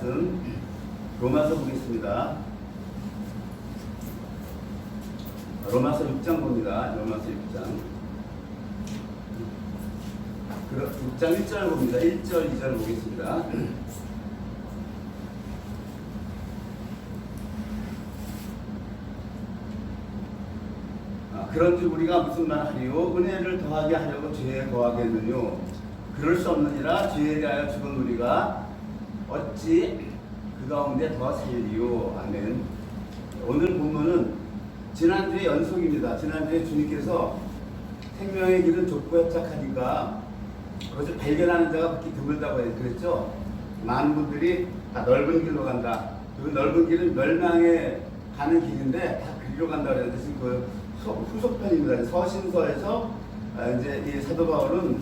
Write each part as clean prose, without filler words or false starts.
말씀 로마서 보겠습니다. 로마서 6장 봅니다. 로마서 6장 1절 봅니다. 1절, 2절 보겠습니다. 그런즉 우리가 무슨 말 하리요? 은혜를 더하게 하려고 죄에 거하겠느뇨? 그럴 수 없느니라. 죄에 대하여 죽은 우리가 어찌 그 가운데 더 살리요? 아멘. 오늘 본문은 지난주의 연속입니다. 지난주에 주님께서 생명의 길은 좁고 협착하니까 그것을 발견하는 자가 그렇게 드물다고 그랬죠. 많은 분들이 다 넓은 길로 간다. 그 넓은 길은 멸망에 가는 길인데 다 그리로 간다 그랬는데 지금 그 후속편입니다. 서신서에서 이제 이 사도 바울은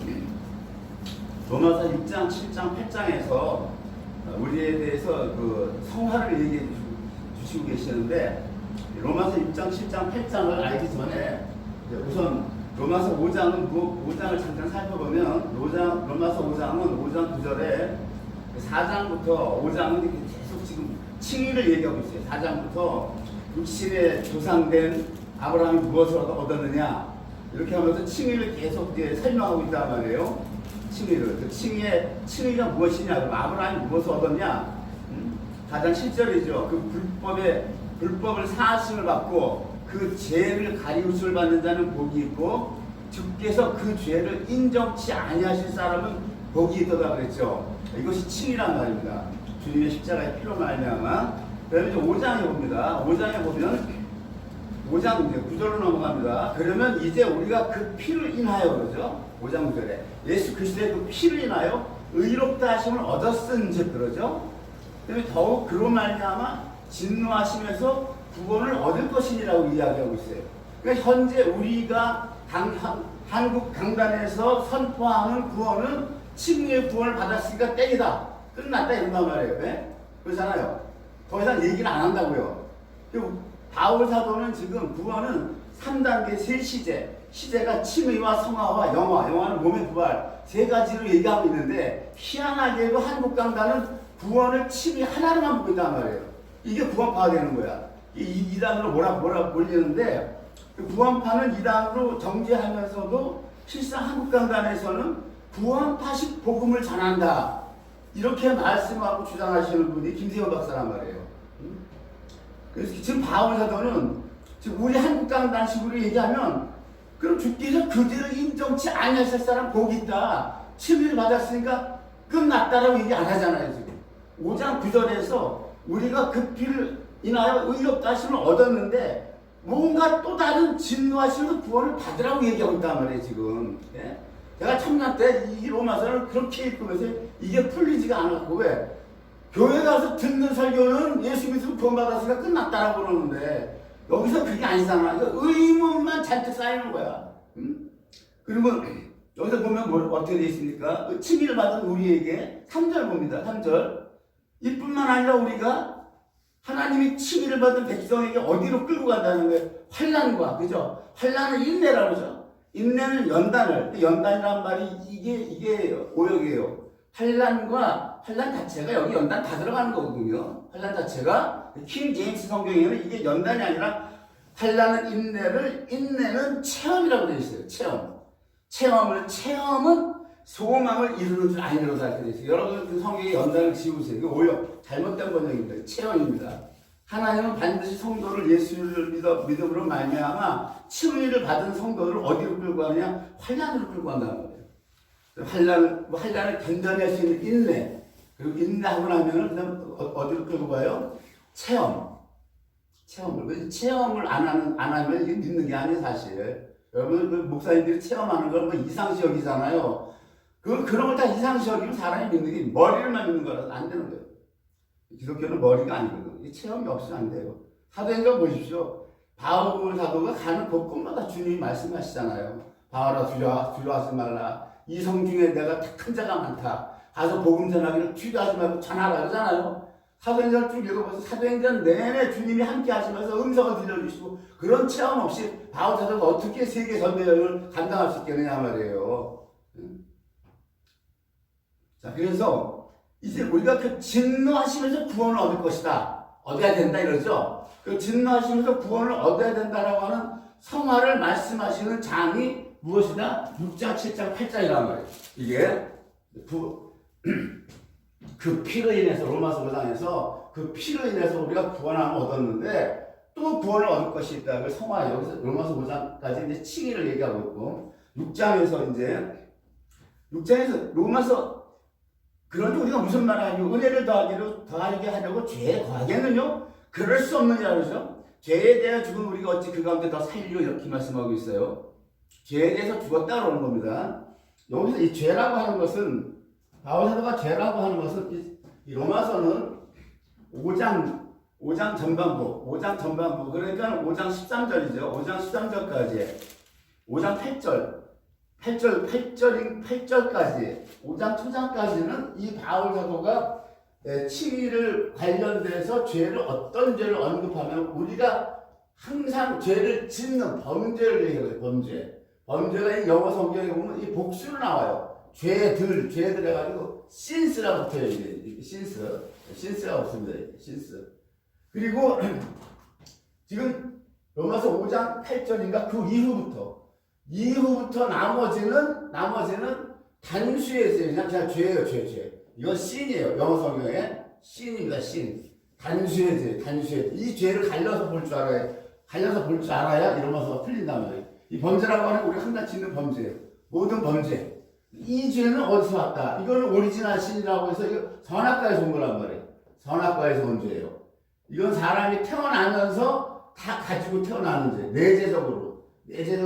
로마서 6장, 7장, 8장에서 우리에 대해서 그 성화를 얘기해 주시고 계시는데 로마서 6장, 7장, 8장을 알기 전에 우선 로마서 5장을 잠깐 살펴보면 로마서 5장은 5장 9절에 4장부터 5장은 계속 지금 칭의를 얘기하고 있어요. 4장부터 육신에 조상된 아브라함이 무엇을 얻었느냐 이렇게 하면서 칭의를 계속 이제 설명하고 있단 말이에요. 칭의를. 그 칭의가 무엇이냐? 그럼 아브라함이 무엇을 얻었냐? 가장 실절이죠. 그 불법을 사하심을 받고 그 죄를 가리우심을 받는 자는 복이 있고 주께서 그 죄를 인정치 아니하실 사람은 복이 있도다 그랬죠. 이것이 칭의란 말입니다. 주님의 십자가의 피로 말미암아. 그다음에 이제 5장에 봅니다. 5장에 보면 5장 이제 9절로 넘어갑니다. 그러면 이제 우리가 그 피를 인하여 그러죠. 5장 9절에 예수 그리스도의 그 피를 인하여 의롭다 하심을 얻었은즉 그러죠. 그다음에 더욱 그로 말미암아 진노하심에서 구원을 얻을 것이니라고 이야기하고 있어요. 그러니까 현재 우리가 한국 강단에서 선포하는 구원은 칭의의 구원을 받았으니까 땡이다. 끝났다 이런단 말이에요. 왜? 그렇잖아요. 더 이상 얘기는 안 한다고요. 바울 사도는 지금 구원은 3단계 세 시제가 칭의와 성화와 영화는 몸의 부활 세 가지로 얘기하고 있는데 희한하게도 한국 강단은 구원을 칭의 하나로만 보고 있단 말이에요. 이게 구원파가 되는 거야. 이 2단으로 뭐라 몰리는데 그 구원파는 2단으로 정죄하면서도 실상 한국 강단에서는 구원파식 복음을 전한다. 이렇게 말씀하고 주장하시는 분이 김세현 박사란 말이에요. 그래서 지금 바울 사도는 지금 우리 한국 강단식으로 얘기하면 그럼 주께서 그 죄를 인정치 아니하실 사람 복이 있다. 칭의를 받았으니까 끝났다라고 얘기 안 하잖아요. 지금 5장 9절에서 우리가 그 피를 인하여 의롭다 하심을 얻었는데 뭔가 또 다른 진노하심으로 구원을 받으라고 얘기하고 있단 말이에요. 지금. 예? 제가 청년 때 이 로마서를 그렇게 읽으면서 이게 풀리지가 않았고 왜? 교회 가서 듣는 설교는 예수 믿으면 구원받았으니까 끝났다라고 그러는데 여기서 그게 아니잖아. 의문만 잔뜩 쌓이는 거야. 그리고 여기서 보면 어떻게 되어 있습니까? 칭의를 받은 우리에게 3절 봅니다. 3절. 이뿐만 아니라 우리가 하나님이 칭의를 받은 백성에게 어디로 끌고 간다는 거예요? 환난과, 그죠? 환난은 인내라고 그러죠. 인내는 연단이란 말이 이게 오역이에요. 환난 자체가 여기 연단 다 들어가는 거거든요. 환난 자체가 킹 제임스 성경에는 이게 연단이 아니라 환난은 인내는 체험이라고 되어 있어요. 체험은 소망을 이루는 줄 안 이루어서 이렇게 되어 있어요. 여러분 그 성경에 연단을 지우세요. 이거 오역 잘못된 번역입니다. 체험입니다. 하나님은 반드시 성도를 예수를 믿음으로 말미암아 칭의를 받은 성도를 어디로 끌고 가느냐? 환난으로 끌고 간다는 거예요. 환난을 견뎌낼 수 있는 인내. 그리고 인내하고 나면은 그다음 어디로 끌고 가요? 체험을 안 하면 이게 믿는 게 아니에요, 사실. 여러분, 그 목사님들이 체험하는 걸 뭐 이상시 여기잖아요. 그런 걸 다 이상시 여기면 사람이 믿는 게 머리를만 믿는 거라서 안 되는 거예요. 기독교는 머리가 아니거든요. 이 체험이 없으면 안 돼요. 사도행전 보십시오. 바울 사도가 가는 곳곳마다 주님이 말씀하시잖아요. 바울아 두려워하지 말라. 이 성 중에 내가 택한 자가 많다. 가서 복음 전하기를 주저하지 말고 전하라 그러잖아요. 사도행전을 쭉 읽어봐서 사도행전 내내 주님이 함께 하시면서 음성을 들려주시고 그런 체험 없이 바울 사도가 어떻게 세계 선교 여행을 감당할 수 있겠느냐 말이에요. 자, 그래서 이제 우리가 그 진노하시면서 구원을 얻을 것이다. 얻어야 된다 이러죠. 그 진노하시면서 구원을 얻어야 된다라고 하는 성화를 말씀하시는 장이 무엇이다? 6장, 7장, 8장이란 말이에요. 이게 그 피로 인해서 로마서 5장에서 그 피로 인해서 우리가 구원함을 얻었는데 또 구원을 얻을 것이 있다. 그 성화 여기서 로마서 5장까지 이제 칭의를 얘기하고 있고 6장에서 로마서 그런데 우리가 무슨 말 하냐고 은혜를 더하게 하려고 죄에 거하겠느냐? 그럴 수 없느냐 그러죠. 죄에 대해 죽은 우리가 어찌 그 가운데 더 살리려 이렇게 말씀하고 있어요. 죄에 대해서 죽었다 그러는 겁니다. 여기서 이 죄라고 하는 것은 바울 사도가 죄라고 하는 것은 이 로마서는 5장 전반부 그러니까 5장 13절이죠. 5장 13절까지 5장 8절까지 5장 초장까지는 이 바울 사도가 칭의를 관련돼서 죄를 어떤 죄를 언급하면 우리가 항상 죄를 짓는 범죄를 얘기해요. 범죄가 이 영어 성경에 보면 이 복수로 나와요. 죄들 해가지고 sin스라고 붙어요. sin스라고 붙습니다. sin스. 그리고 지금 로마서 5장 8절인가 그 이후부터 나머지는 단수의 죄, 그냥 죄예요, 죄. 이건 sin이에요. 영어 성경에 sin입니다, sin. 단수의 죄. 이 죄를 갈려서 볼 줄 알아야 이러면서 풀린단 말이에요. 이 범죄라고 하는 우리 항상 짓는 범죄예요. 모든 범죄. 이 죄는 어디서 왔다? 이거는 오리지널 신이라고 해서 이거 선악과에서 온 거란 말이에요. 선악과에서 온 죄예요. 이건 사람이 태어나면서 다 가지고 태어나는 죄. 내재적으로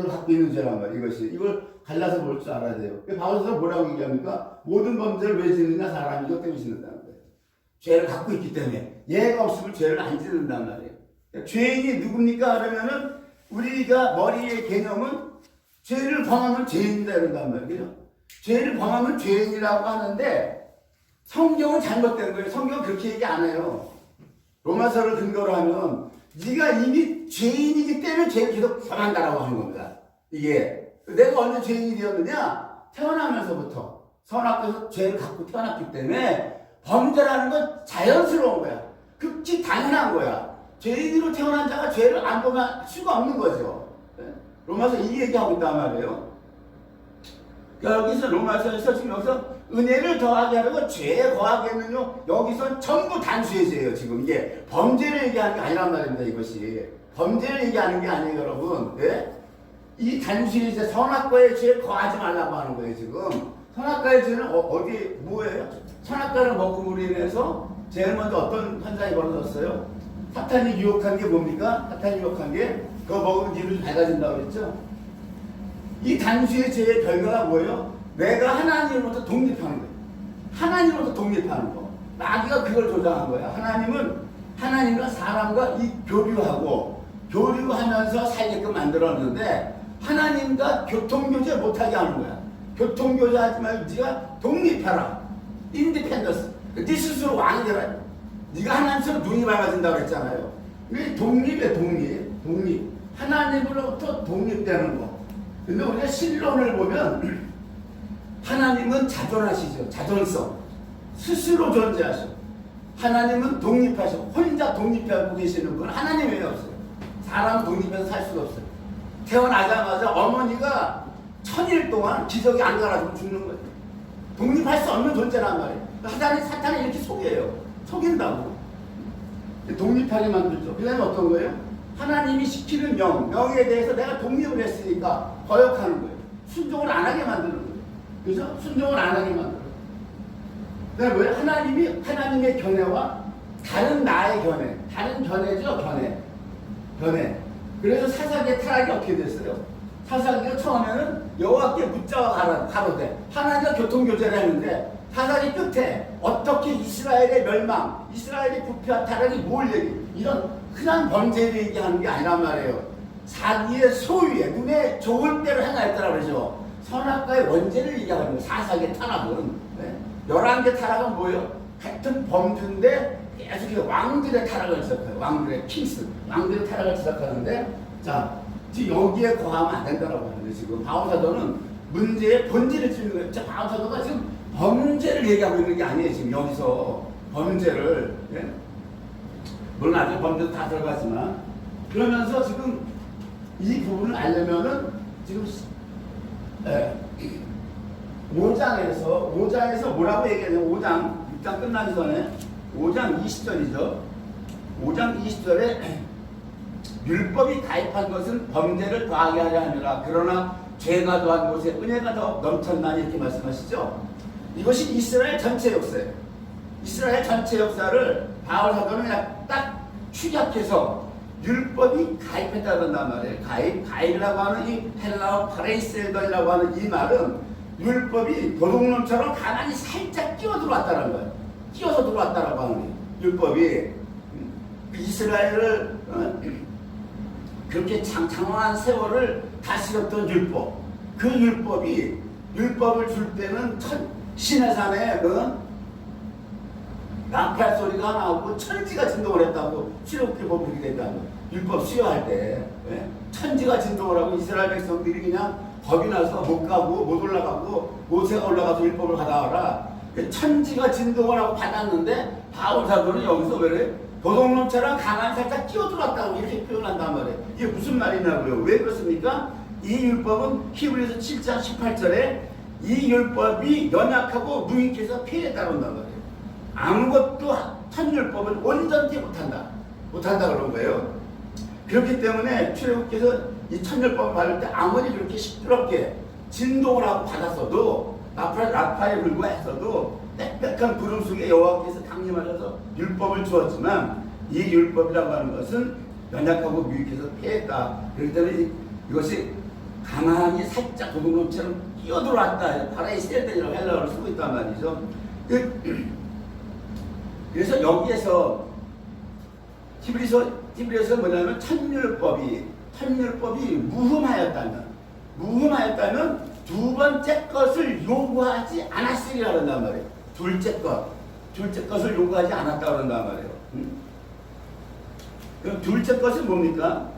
갖고 있는 죄란 말이에요. 이걸 갈라서 볼 줄 알아야 돼요. 바울서가 뭐라고 얘기합니까? 모든 범죄를 왜 짓느냐? 사람이 이것 때문에 짓는다는 거예요. 죄를 갖고 있기 때문에. 얘가 없으면 죄를 안 짓는단 말이에요. 그러니까 죄인이 누굽니까? 그러면은 우리가 머리의 개념은 죄를 범하면 죄인이다 이런단 말이에요. 죄를 범하면 죄인이라고 하는데 성경은 잘못된 거예요. 성경은 그렇게 얘기 안 해요. 로마서를 근거로 하면 네가 이미 죄인이기 때문에 죄를 계속 범한다라고 하는 겁니다. 이게 내가 언제 죄인이 되었느냐? 태어나면서부터 선악과에서 죄를 갖고 태어났기 때문에 범죄라는 건 자연스러운 거야. 극히 당연한 거야. 죄인으로 태어난 자가 죄를 안 범할 수가 없는 거죠. 로마서 이 얘기하고 있단 말이에요. 여기서 로마서에서 지금 여기서 은혜를 더하게 하려고 죄에 거하겠느냐? 여기서 전부 단수의 죄예요. 지금 이게 범죄를 얘기하는 게 아니란 말입니다. 이것이 범죄를 얘기하는 게 아니에요, 여러분. 네? 이 단수의 죄, 선악과의 죄에 거하지 말라고 하는 거예요. 지금 선악과의 죄는 어디 뭐예요? 선악과를 먹음으로 인해서 제일 먼저 어떤 현상이 벌어졌어요? 사탄이 유혹한 게 뭡니까? 사탄이 유혹한 게 그거 먹으면 기분이 밝아진다고 그랬죠? 이 단수의 죄의 결과가 뭐예요? 내가 하나님으로부터 독립하는 거예요. 하나님으로부터 독립하는 거. 마귀가 그걸 조장한 거야. 하나님과 사람과 교류하면서 살게끔 만들었는데 하나님과 교통교제 못하게 하는 거야. 교통교제 하지 말고 네가 독립하라. 인디펜던스. 네 스스로 왕이 되라. 네가 하나님처럼 눈이 밝아진다고 했잖아요. 이게 독립이에요. 독립. 하나님으로부터 독립되는 거. 근데 우리가 신론을 보면 하나님은 자존하시죠. 자존성. 스스로 존재하셔. 하나님은 독립하셔. 혼자 독립하고 계시는 분은 하나님 외에 없어요. 사람 독립해서 살 수가 없어요. 태어나자마자 어머니가 1000일 동안 기저귀 안 갈아주면 죽는 거예요. 독립할 수 없는 존재란 말이에요. 사탄이 이렇게 속인다고. 독립하게 만들죠. 그 다음에 어떤 거예요? 하나님이 시키는 명에 대해서 내가 독립을 했으니까 거역하는 거예요. 순종을 안 하게 만드는 거예요. 그래서 순종을 안 하게 만들어요. 그 다음에 뭐예요? 하나님의 견해와 다른 나의 견해. 다른 견해죠, 견해. 그래서 사사기의 타락이 어떻게 됐어요? 사사기가 처음에는 여호와께 묻자와 가로되 하나님과 교통교제를 했는데 사사기 끝에 어떻게 이스라엘의 멸망, 이스라엘의 부패와 타락이 뭘 이런 흔한 범죄를 얘기하는 게 아니란 말이에요. 자기의 소유에 눈에 좋을 대로 행하였더라 그러죠. 선악과의 원죄를 얘기하는 거예요. 사사기의 타락은. 네? 11개 타락은 뭐예요? 같은 범주인데 계속 왕들의 타락을 지적해요. 왕들의 타락을 지적하는데 자, 지금 여기에 거하면 안 된다고 하는데 지금 바울 사도는 문제의 본질을 짚는 거예요. 바울 사도가 지금 범죄를 얘기하고 있는 게 아니에요. 지금 여기서 범죄를, 예? 물론 아주 범죄도 다 들어가지만, 그러면서 지금 이 부분을 알려면은 지금 5장에서 뭐라고 얘기하냐면 6장 끝나기 전에 5장 20절이죠. 5장 20절에 율법이 가입한 것은 범죄를 더하게 하려 함이라. 그러나 죄가 더한 곳에 은혜가 더 넘쳤나니 이렇게 말씀하시죠. 이것이 이스라엘 전체 역사예요. 이스라엘 전체 역사를 바울 사도는 그냥 딱 축약해서 율법이 가입했다 그런단 말이에요. 가입이라고 하는 이 헬라어 파레이셀던이라고 하는 이 말은 율법이 도둑놈처럼 가만히 살짝 끼어 들어왔다는 거예요. 끼어서 들어왔다라고 하는 거예요. 율법이 이스라엘을 그렇게 장황한 세월을 다스렸던 율법. 그 율법을 줄 때는 시내산에 나팔 소리가 나오고 천지가 진동을 했다고 출애굽기 보면 그렇게 된다는 거예요. 율법 수여할 때 천지가 진동을 하고 이스라엘 백성들이 그냥 겁이 나서 못 가고 못 올라가고 모세가 올라가서 율법을 받아와라. 천지가 진동을 하고 받았는데 바울 사도는 여기서 왜 도둑놈처럼 가만히 살짝 끼어들었다고 이렇게 표현한단 말이에요. 이게 무슨 말이냐고요. 왜 그렇습니까? 이 율법은 히브리서 7장 18절에 이 율법이 연약하고 누인께서 피했다고 한단 말이에요. 아무것도 첫 율법은 온전히 못한다 그런 거예요. 그렇기 때문에 출애굽께서 이 첫 율법을 받을 때 아무리 그렇게 시끄럽게 진동을 하고 받았어도 나팔에 불고 했어도 빽빽한 구름 속에 여호와께서 강림하셔서 율법을 주었지만 이 율법이라고 하는 것은 연약하고 미혹해서 피했다. 그렇기 때문에 이것이 가만히 살짝 도둑놈처럼 끼어들어왔다. 파라이셀던이라고 헬라어를 쓰고 있단 말이죠. 그래서 여기에서 히브리서 뭐냐면 첫율법이 무흠하였다면 두 번째 것을 요구하지 않았으리라 그런단 말이에요. 둘째 것을 요구하지 않았다 그런단 말이에요. 그럼 둘째 것은 뭡니까?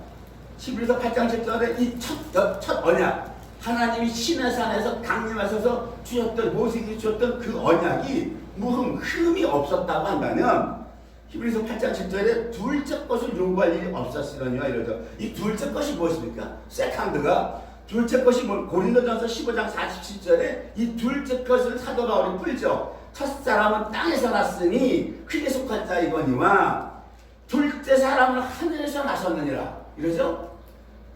히브리서 8장 7절에 이 첫 언약, 하나님이 시내산에서 강림하셔서 주셨던, 모세에게 주셨던 그 언약이 흠이 없었다고 한다면 히브리서 8장 7절에 둘째 것을 요구할 일이 없었으려니와 이러죠. 이 둘째 것이 무엇입니까? 세컨드가 둘째 것이 고린도전서 15장 47절에 이 둘째 것을 사도 바울이 풀죠. 첫사람은 땅에서 났으니 흙에 속한 자이거니와 둘째 사람은 하늘에서 나섰느니라 이러죠.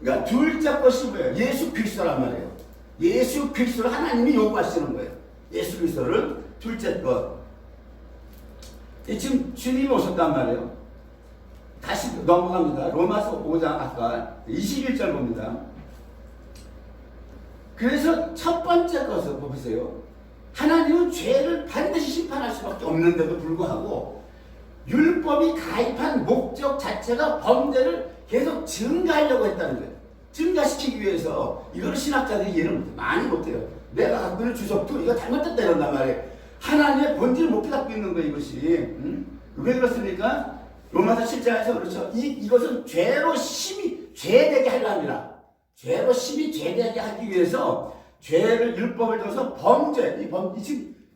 그러니까 둘째 것이 뭐예요? 예수 그리스도란 말이에요. 예수 그리스도를 하나님이 요구하시는 거예요. 예수 그리스도를 둘째 것. 지금 주님이 오셨단 말이에요. 다시 넘어갑니다. 로마서 5장 아까 21절 봅니다. 그래서 첫 번째 것을 보세요. 하나님은 죄를 반드시 심판할 수밖에 없는데도 불구하고 율법이 가입한 목적 자체가 범죄를 계속 증가하려고 했다는 거예요. 증가시키기 위해서. 이걸 신학자들이 이해를 많이 못해요. 내가 갖고 있는 주석도 이거 잘못됐다 이런단 말이에요. 하나님의 본질을 못 깨닫고 있는 거예요, 이것이. 왜 그렇습니까? 로마서 7장에서 그렇죠. 이것은 죄로 심히 죄되게 하려 합니다. 죄로 심히 죄되게 하기 위해서 죄를 율법을 줘서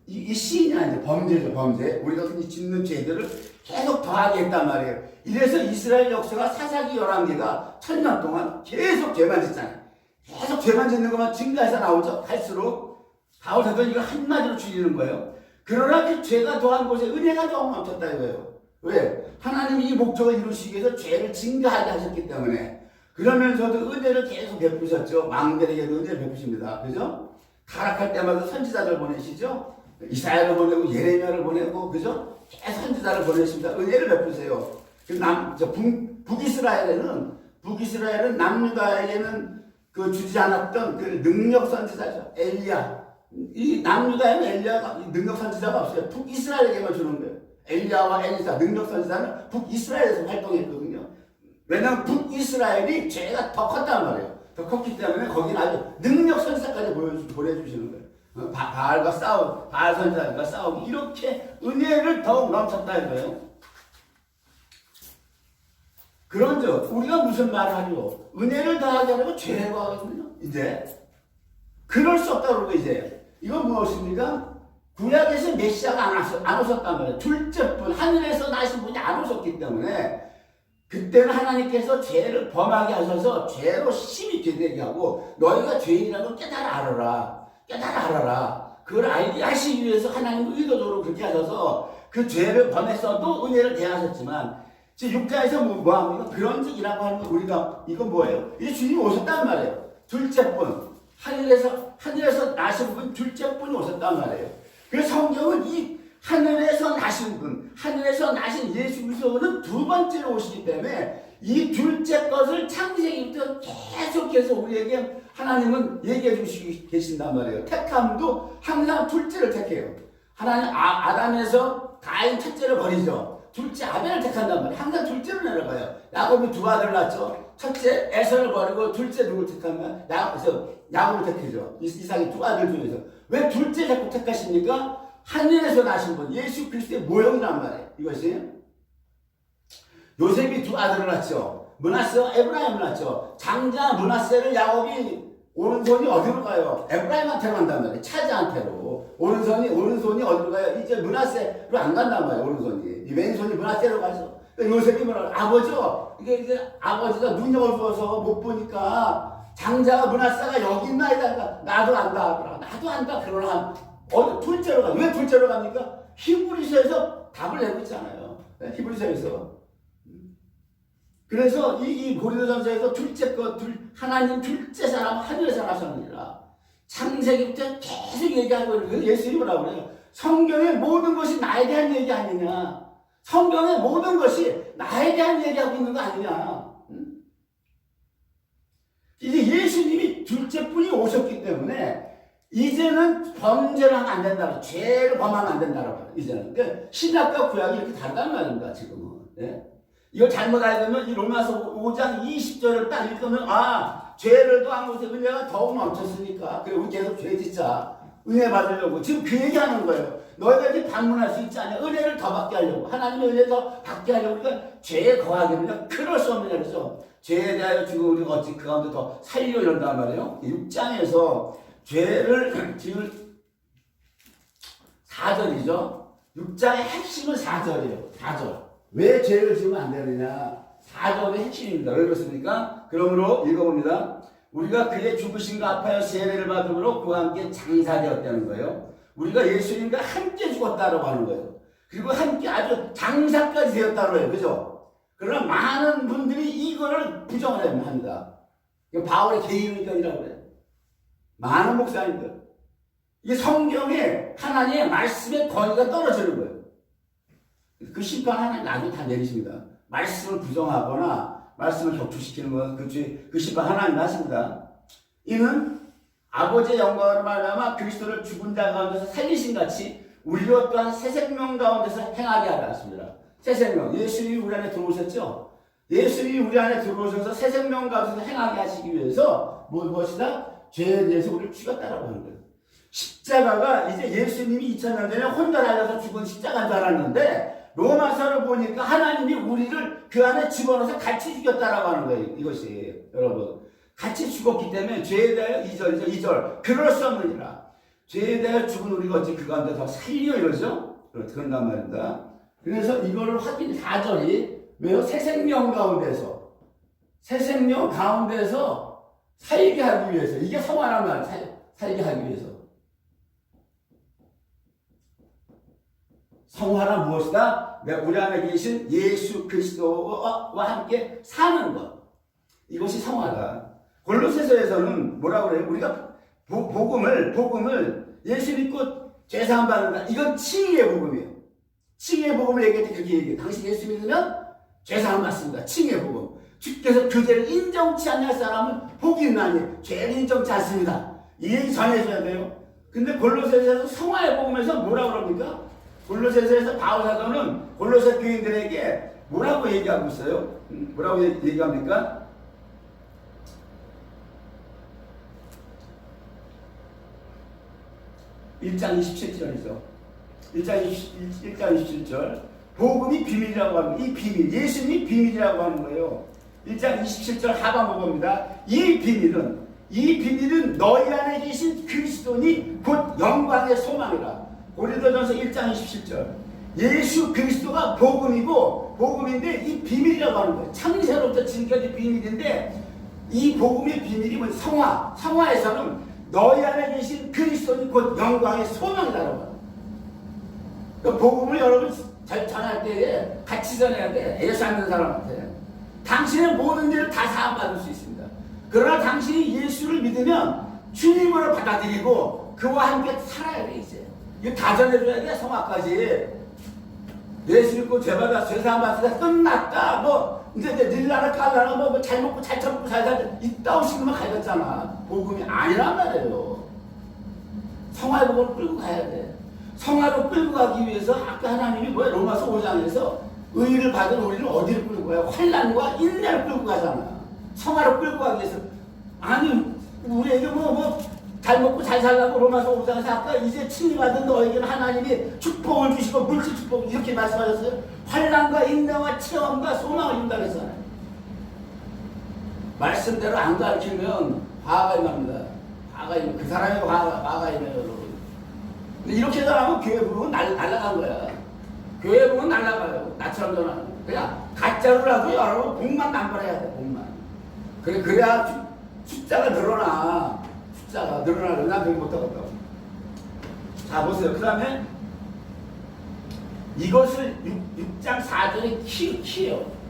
이 시인이 아니죠. 범죄죠, 범죄. 우리가 흔히 짓는 죄들을 계속 더하게 했단 말이에요. 이래서 이스라엘 역사가 사사기 11개가 1000년 동안 계속 죄만 짓잖아요. 계속 죄만 짓는 것만 증가해서 나오죠. 갈수록 바울 사도는 이걸 한마디로 줄이는 거예요. 그러나 그 죄가 더한 곳에 은혜가 조금 넘쳤다 이거예요. 왜? 하나님이 이 목적을 이루시기 위해서 죄를 증가하게 하셨기 때문에. 그러면서도 은혜를 계속 베푸셨죠. 왕들에게도 은혜를 베푸십니다. 그죠? 타락할 때마다 선지자들 보내시죠. 이사야를 보내고 예레미야를 보내고 그죠? 계속 선지자를 보내십니다. 은혜를 베푸세요. 북이스라엘은 남유다에게는 그 주지 않았던 그 능력 선지자죠. 엘리야. 이 남유다에는 엘리야가 능력 선지자가 없어요. 북이스라엘에게만 주는 거예요. 엘리야와 엘리사 능력 선지자는 북이스라엘에서 활동했거든요. 왜냐하면 북이스라엘이 죄가 더 컸단 말이에요. 더 컸기 때문에 거기는 아주 능력 선지자까지 보내주시는 거예요. 바알 선지자가 싸우고 이렇게 은혜를 더욱 넘쳤다 이거예요. 그런즉 우리가 무슨 말을 하려고 은혜를 더하게 하려고 죄를 더하거든요. 이제 그럴 수 없다고 그러고 이제 이건 무엇입니까? 구약에서 메시아가 안 오셨단 말이에요. 둘째뿐 하늘에서 나신 분이 안 오셨기 때문에 그때는 하나님께서 죄를 범하게 하셔서 죄로 심히 되게 하고 너희가 죄인이라고 깨달아 알아라. 그걸 알게 하시기 위해서 하나님은 의도적으로 그렇게 하셔서 그 죄를 범했어도 은혜를 대하셨지만 지금 육자에서 뭐합니까? 그런 적이라고 하는 건 우리가 이건 뭐예요? 이게 주님이 오셨단 말이에요. 둘째뿐 하늘에서 나신 분 둘째뿐이 오셨단 말이에요. 그래서 성경은 이 하늘에서 나신 분, 하늘에서 나신 예수 그리스도는 두 번째로 오시기 때문에 이 둘째 것을 창세기부터 계속해서 우리에게 하나님은 얘기해 주시고 계신단 말이에요. 택함도 항상 둘째를 택해요. 하나님 아담에서 가인 첫째를 버리죠. 둘째 아벨을 택한단 말이에요. 항상 둘째로 내려가요. 야곱이 두 아들을 낳죠. 첫째 에서를 버리고 둘째 누굴 택하면 야곱을 택해죠. 이삭이 두 아들 중에서 왜 둘째 자꾸 택하십니까? 하늘에서 나신 분 예수 그리스도의 모형이란 말이에요. 이것이 요셉이 두 아들을 낳죠. 므낫세와 에브라임을 낳죠. 장자 므낫세를 야곱이 오른손이 어디로 가요? 에브라임한테로 간단 말이에요. 차지한테로. 오른손이 어디로 가요? 이제 므낫세로 안 간단 말이에요. 오른손이. 이 왼손이 므낫세로 가죠. 그러니까 요셉이 뭐라고? 아버지요. 이게 아버지가 눈이 어두워서 못 보니까 장자가 므낫세가 여기 있나이다. 나도 안다. 그러나 둘째로 가. 왜 둘째로 갑니까? 히브리서에서 답을 내고 있잖아요. 히브리서에서. 그래서 이 고린도전서에서 하나님 둘째 사람 하늘에서 나셨느니라. 창세기부터 계속 얘기하고 있는 거예요. 예수님이 뭐라고 그래요? 성경의 모든 것이 나에 대한 얘기 아니냐. 성경의 모든 것이 나에 대한 얘기하고 있는 거 아니냐. 이제 예수님이 둘째뿐이 오셨기 때문에 이제는 범죄를 하면 안 된다. 죄를 범하면 안 된다. 이제는. 그러니까 신약과 구약이 이렇게 다르단 말입니다. 지금은. 네? 이걸 잘못 알면 이 로마서 5장 20절을 딱 읽으면 죄를 안 하고 은혜가 더욱 넘쳤으니까 그래 우리 계속 죄 짓자. 은혜 받으려고 지금 그 얘기하는 거예요. 너희가 이렇게 방문할 수 있지 않냐. 은혜를 더 받게 하려고 하나님의 은혜를 더 받게 하려고 그러니까 죄에 거하기는요 그럴 수 없느냐. 그래서 죄에 대하여 지금 우리가 어찌 그 가운데 더 살려 이런단 말이에요. 6장에서 죄를 지을 4절이죠. 6장의 핵심은 4절이에요. 4절. 왜 죄를 지으면 안 되느냐? 4절의 핵심입니다. 왜 그렇습니까? 그러므로 읽어봅니다. 우리가 그의 죽으심과 아파여 세례를 받음으로 그와 함께 장사되었다는 거예요. 우리가 예수님과 함께 죽었다라고 하는 거예요. 그리고 함께 아주 장사까지 되었다고 해요. 그죠? 그러나 많은 분들이 이거를 부정을 합니다. 바울의 개인 의견이라고 그래요. 많은 목사님들. 이게 성경에 하나님의 말씀의 권위가 떨어지는 거예요. 그 심판 하나님 나중에 다 내리십니다. 말씀을 부정하거나 말씀을 격추시키는 건 그 심판 하나님 하십니다. 이는 아버지의 영광으로 말미암아 그리스도를 죽은 자 가운데서 살리신 같이 우리로 또한 새 생명 가운데서 행하게 하라 했습니다. 새 생명. 예수님이 우리 안에 들어오셨죠? 예수님이 우리 안에 들어오셔서 새 생명 가운데서 행하게 하시기 위해서 무엇이다? 죄에 대해서 우리를 죽였다라고 하는 거예요. 십자가가 이제 예수님이 2000년 전에 혼자 달려서 죽은 십자가인 줄 알았는데 로마서를 보니까 하나님이 우리를 그 안에 집어넣어서 같이 죽였다라고 하는 거예요. 이것이 여러분 같이 죽었기 때문에 죄에 대하여 2절 그럴 수 없느니라. 죄에 대하여 죽은 우리가 어찌 그 가운데 더 살려 이러죠? 그런단 말입니다. 그래서 이거를 확인 4절이 왜요? 새 생명 가운데서 살게 하기 위해서 이게 성화란 말이에요. 살게 하기 위해서. 성화란 무엇이다? 우리 안에 계신 예수 그리스도와 함께 사는 것. 이것이 성화다. 골로새서에서는 뭐라고 그래요? 우리가 복음을 예수 믿고 죄사함 받는다. 이건 칭의의 복음이에요. 칭의의 복음을 얘기할 때 그렇게 얘기해요. 당신 예수 믿으면 죄사함 받습니다. 칭의의 복음. 주께서 그 죄를 인정치 않는 사람은 복이 있나니 죄를 인정치 않습니다. 이 얘기 전해줘야 돼요. 근데 골로새서에서 성화의 복음에서 뭐라고 그럽니까? 골로새서에서 바울 사도는 골로새 교인들에게 뭐라고 얘기하고 있어요? 뭐라고 얘기합니까? 1장 27절이죠. 1장 27절. 복음이 비밀이라고 하는 거예요. 이 비밀, 예수님이 비밀이라고 하는 거예요. 1장 27절 하반부입니다. 이 비밀은 너희 안에 계신 그리스도니 곧 영광의 소망이라. 고린도전서 1장 27절. 예수 그리스도가 복음이고 복음인데 이 비밀이라고 하는 거예요. 창세로부터 지금까지 비밀인데 이 복음의 비밀이 뭐 성화에서는 너희 안에 계신 그리스도니 곧 영광의 소망이라고 합니다. 그 복음을 여러분 잘 전할 때에 같이 전해야 돼. 예수 믿는 사람한테. 당신의 모든 일을 다 사함받을 수 있습니다. 그러나 당신이 예수를 믿으면 주님으로 받아들이고 그와 함께 살아야 돼 이제. 이거 다 전해줘야 돼. 성화까지. 예수 믿고 죄받아 죄사함 받았다 끝났다. 뭐 이제 닐라나 깔라나 뭐 잘 먹고 잘 처먹고 잘 살다 이따오 식으면 가졌잖아. 복음이 아니란 말이에요. 성화의 복음을 끌고 가야 돼. 성화로 끌고 가기 위해서 아까 하나님이 뭐야 로마서 5장에서 의를 받은 우리를 어디를 끌고 가요? 환난과 인내를 끌고 가잖아. 성화로 끌고 가기 위해서. 아니 우리에게 잘 먹고 잘 살라고 로마서 5장에서 아까 이제 칭의받은 너에게는 하나님이 축복을 주시고 물질 축복 이렇게 말씀하셨어요. 환난과 인내와 체험과 소망을 준다 그랬잖아요. 말씀대로 안 가르치면 화가 임합니다. 화가 임해. 그 사람이 화가 임해요 여러분. 근데 이렇게 잘하면 교회 부흥은 날아간 거야. 교회 부흥은 날아가요. 나처럼 전하는 거. 그냥 가짜로라도 여러분 복만 남발해야 돼. 복만. 그래야 숫자가 늘어나. 숫자가 늘어나면 난 그게 못하겠다고. 자 보세요. 그 다음에 이것을 6장 4절의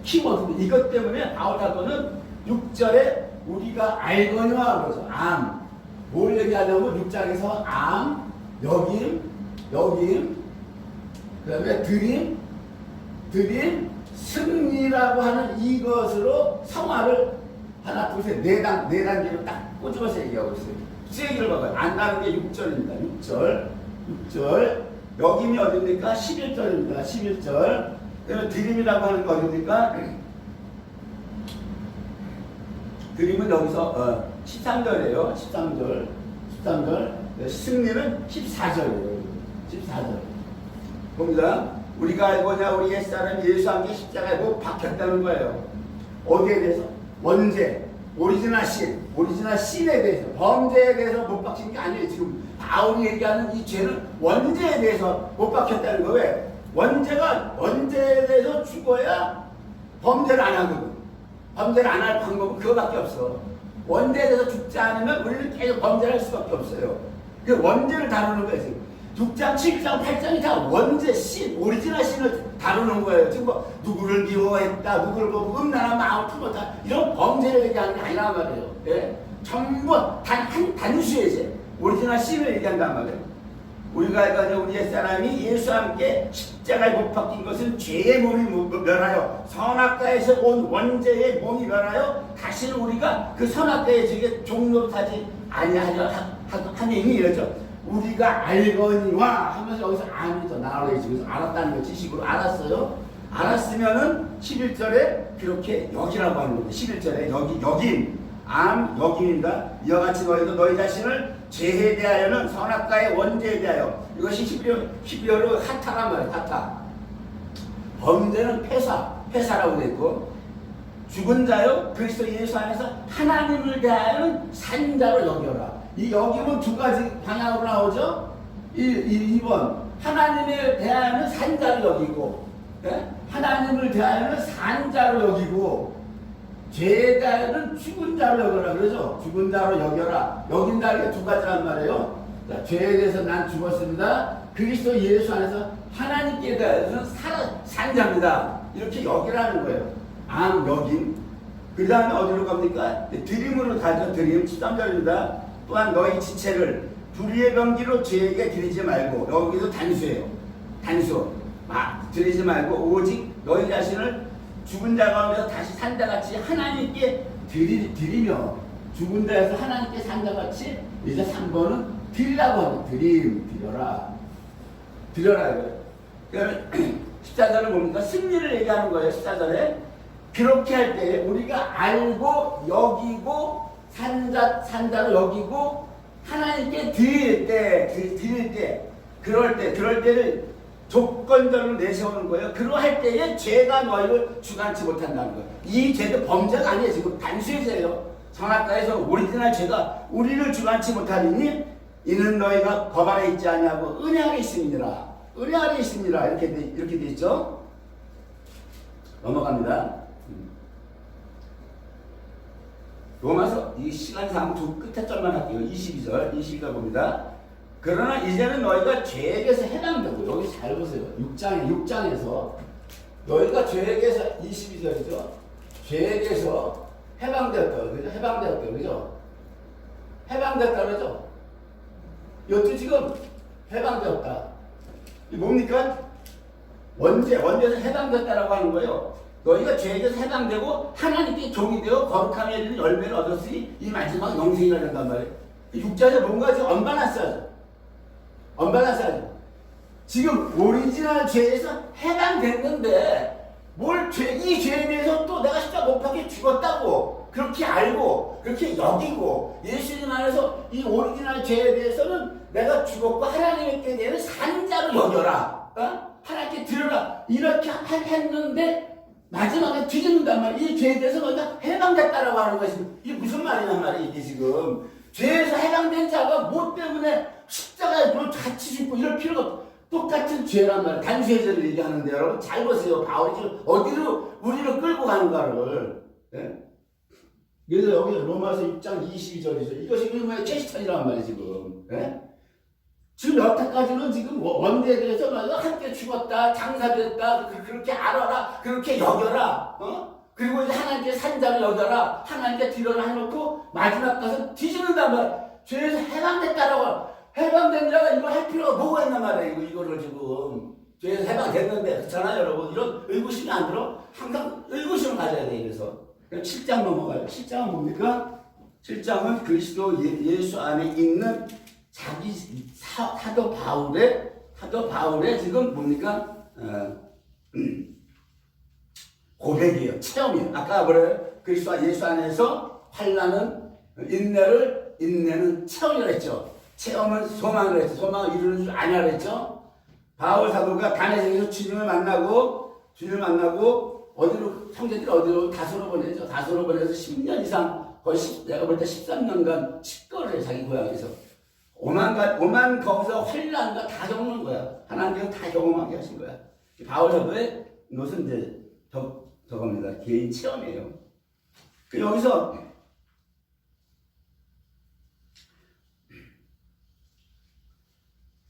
키워드. 이것 때문에 바울 사도는 6절에 우리가 알거니와 그러죠. 암. 뭘 얘기하냐면 6장에서 암, 여김, 그 다음에 드림, 승리라고 하는 이것으로 성화를 하나, 둘, 셋, 네 단계로 딱 꼬집어서 얘기하고 있어요. 그 얘기를 봐봐요. 안다는 게 6절입니다. 6절. 여김이 어딥니까? 11절입니다. 11절. 그다음에 드림이라고 하는 거 어딥니까? 드림은 여기서 13절이에요. 13절. 승리는 14절이에요. 14절. 봅니다. 우리가 알고냐 우리 옛사람 예수와 함께 십자가에 못 박혔다는 거예요. 어디에 대해서? 원죄, 오리지널 신에 대해서, 범죄에 대해서 못 박힌 게 아니에요. 지금 바울이 얘기하는 이 죄는 원죄에 대해서 못 박혔다는 거예요. 왜? 원죄에 대해서 죽어야 범죄를 안 하거든. 범죄를 안 할 방법은 그거밖에 없어. 원죄에 대해서 죽지 않으면 우리는 계속 범죄를 할 수밖에 없어요. 그 원죄를 다루는 거예요. 지금 6장, 7장, 8장이 다 원죄 신, 오리지널 신을 다루는 거예요. 지금 뭐 누구를 미워했다, 누구를 보고 음란한 마음을 품었다 이런 범죄를 얘기하는 게 아니란 말이에요. 예? 전부 단수의 죄, 오리지널 신을 얘기한단 말이에요. 우리가 알거냐 우리 옛사람이 예수와 함께 십자가에 못 박힌 것은 죄의 몸이 멸하여 선악과에서 온 원죄의 몸이 멸하여 다시는 우리가 그 선악과의 죄에 종노릇하지 아니하려 하니 이러죠. 우리가 알거니와 하면서 여기서 아니죠. 나와야 지금 알았다는 거 지식으로 알았어요. 알았으면은 11절에 그렇게 여기라고 하는 겁니다. 11절에 여김입니다. 이와 같이 너희도 너희 자신을 죄에 대하여는 선악과의 원죄에 대하여 이것이 히브리어로 하타란 말이에요. 하타. 범죄는 폐사라고 되어 있고 죽은 자요 그리스도 예수 안에서 하나님을 대하여는 산자로 여겨라. 이 여김은 두 가지 방향으로 나오죠. 2번 하나님에 대하여는 산자로 여기고 하나님을 대하여는 산자로 여기고 죄에 대하여는 죽은 자로 여겨라 그러죠. 죽은 자로 여겨라. 여긴다는 게 두 가지란 말이에요. 자, 죄에 대해서 난 죽었습니다. 그리스도 예수 안에서 하나님께 대해서는 산자입니다. 이렇게 여기라는 거예요. 여김. 그 다음에 어디로 갑니까? 드림으로 가죠. 드림 13절입니다. 또한 너희 지체를 불의의 병기로 죄에게 드리지 말고 여기도 단수예요. 단수. 드리지 말고 오직 너희 자신을 죽은 자 가운데서 다시 산자같이 하나님께 드리며 죽은 자에서 하나님께 산자같이 이제 3번은 드리라고 하는 드려라 이거예요. 그러니까 14절을 보니까 승리를 얘기하는 거예요. 14절에 그렇게 할 때 우리가 알고 여기고 산자로 여기고 하나님께 드릴 때 그럴 때를 조건절로 내세우는 거예요. 그러할 때에 죄가 너희를 주관치 못한다는 거예요. 이 죄도 범죄가 아니에요. 지금 단수의 죄예요. 선악과에서 오리지널 죄가 우리를 주관치 못하리니 이는 너희가 법 아래 있지 아니하고 은혜 아래 있음이니라. 은혜 아래 있음이니라. 이렇게 돼 있죠. 넘어갑니다. 로마서 이 시간상 두 끝에 절만 할게요. 22절 봅니다. 그러나 이제는 너희가 죄에게서 해당되고, 여기 잘 보세요. 6장에서 너희가 죄에게서 22절이죠. 죄에게서 해방되었다. 그죠? 해방되었다. 그죠? 해방되었다 그러죠? 이것도 지금 해방되었다. 이 뭡니까? 원죄에서 해방되었다라고 하는 거예요. 너희가 죄에게서 해방되고 하나님께 종이 되어 거룩함에 이르는 열매를 얻었으니 이 마지막 영생이라 된단 말이에요. 6절에 뭔가 지금 언밸런스하죠. 지금 오리지널 죄에서 해방됐는데 이 죄에 대해서 또 내가 십자가 못 박혀 죽었다고 그렇게 알고 그렇게 여기고 예수님 안에서 이 오리지널 죄에 대해서는 내가 죽었고 하나님께 대한 산자로 여겨라. 하나님께 드려라. 이렇게 했는데 마지막에 뒤집는단 말이야. 이 죄에 대해서 너희가 해방됐다라고 하는 것이 이게 무슨 말이냐 말이야. 이게 지금 죄에서 해방된 자가 뭐 때문에 십자가에 같이 죽고 이럴 필요가 없어. 똑같은 죄란 말이야. 단죄죄를 얘기하는데 여러분 잘 보세요. 바울이 지금 어디로 우리를 끌고 가는가를. 예? 그래서 여기 로마서 6장 22절이죠. 이것이 그의 캐시턴이란 말이야 지금. 예? 지금 여태까지는 지금 원대에 대해서 함께 죽었다, 장사됐다, 그렇게 알아라, 그렇게 여겨라, 그리고 이제 하나님께 산자를 여겨라, 하나님께 드려라 해놓고 마지막 가서 뒤집는단 말이야. 죄에서 해방됐다라고. 해방된 자가 이거 할 필요가 뭐가 있단 말이야. 이거를 지금 죄에서 해방됐는데 그렇잖아요 여러분. 이런 의구심이 안 들어? 항상 의구심을 가져야 돼. 그래서 7장 넘어가요. 7장은 뭡니까? 7장은 그리스도 예수 안에 있는 자기 사도 바울의 지금 뭡니까? 고백이에요. 체험이에요. 아까 뭐래요? 그리스도 예수 안에서 환난은 인내는 체험이라고 했죠. 체험은 소망을 했죠. 소망을 이루는 줄 아냐고 했죠. 바울 사도가 다메섹에서 주님을 만나고 어디로 형제들이 어디로 다소로 보내죠. 다소로 보내서 10년 이상 거의 내가 볼 때 13년간 식거를 해 자기 고향에서. 오만 거기서 환난과 다 겪는 거야. 하나님께서 다 경험하게 하신 거야. 바울 사도의 것은 이제 저겁니다. 개인 체험이에요. 여기서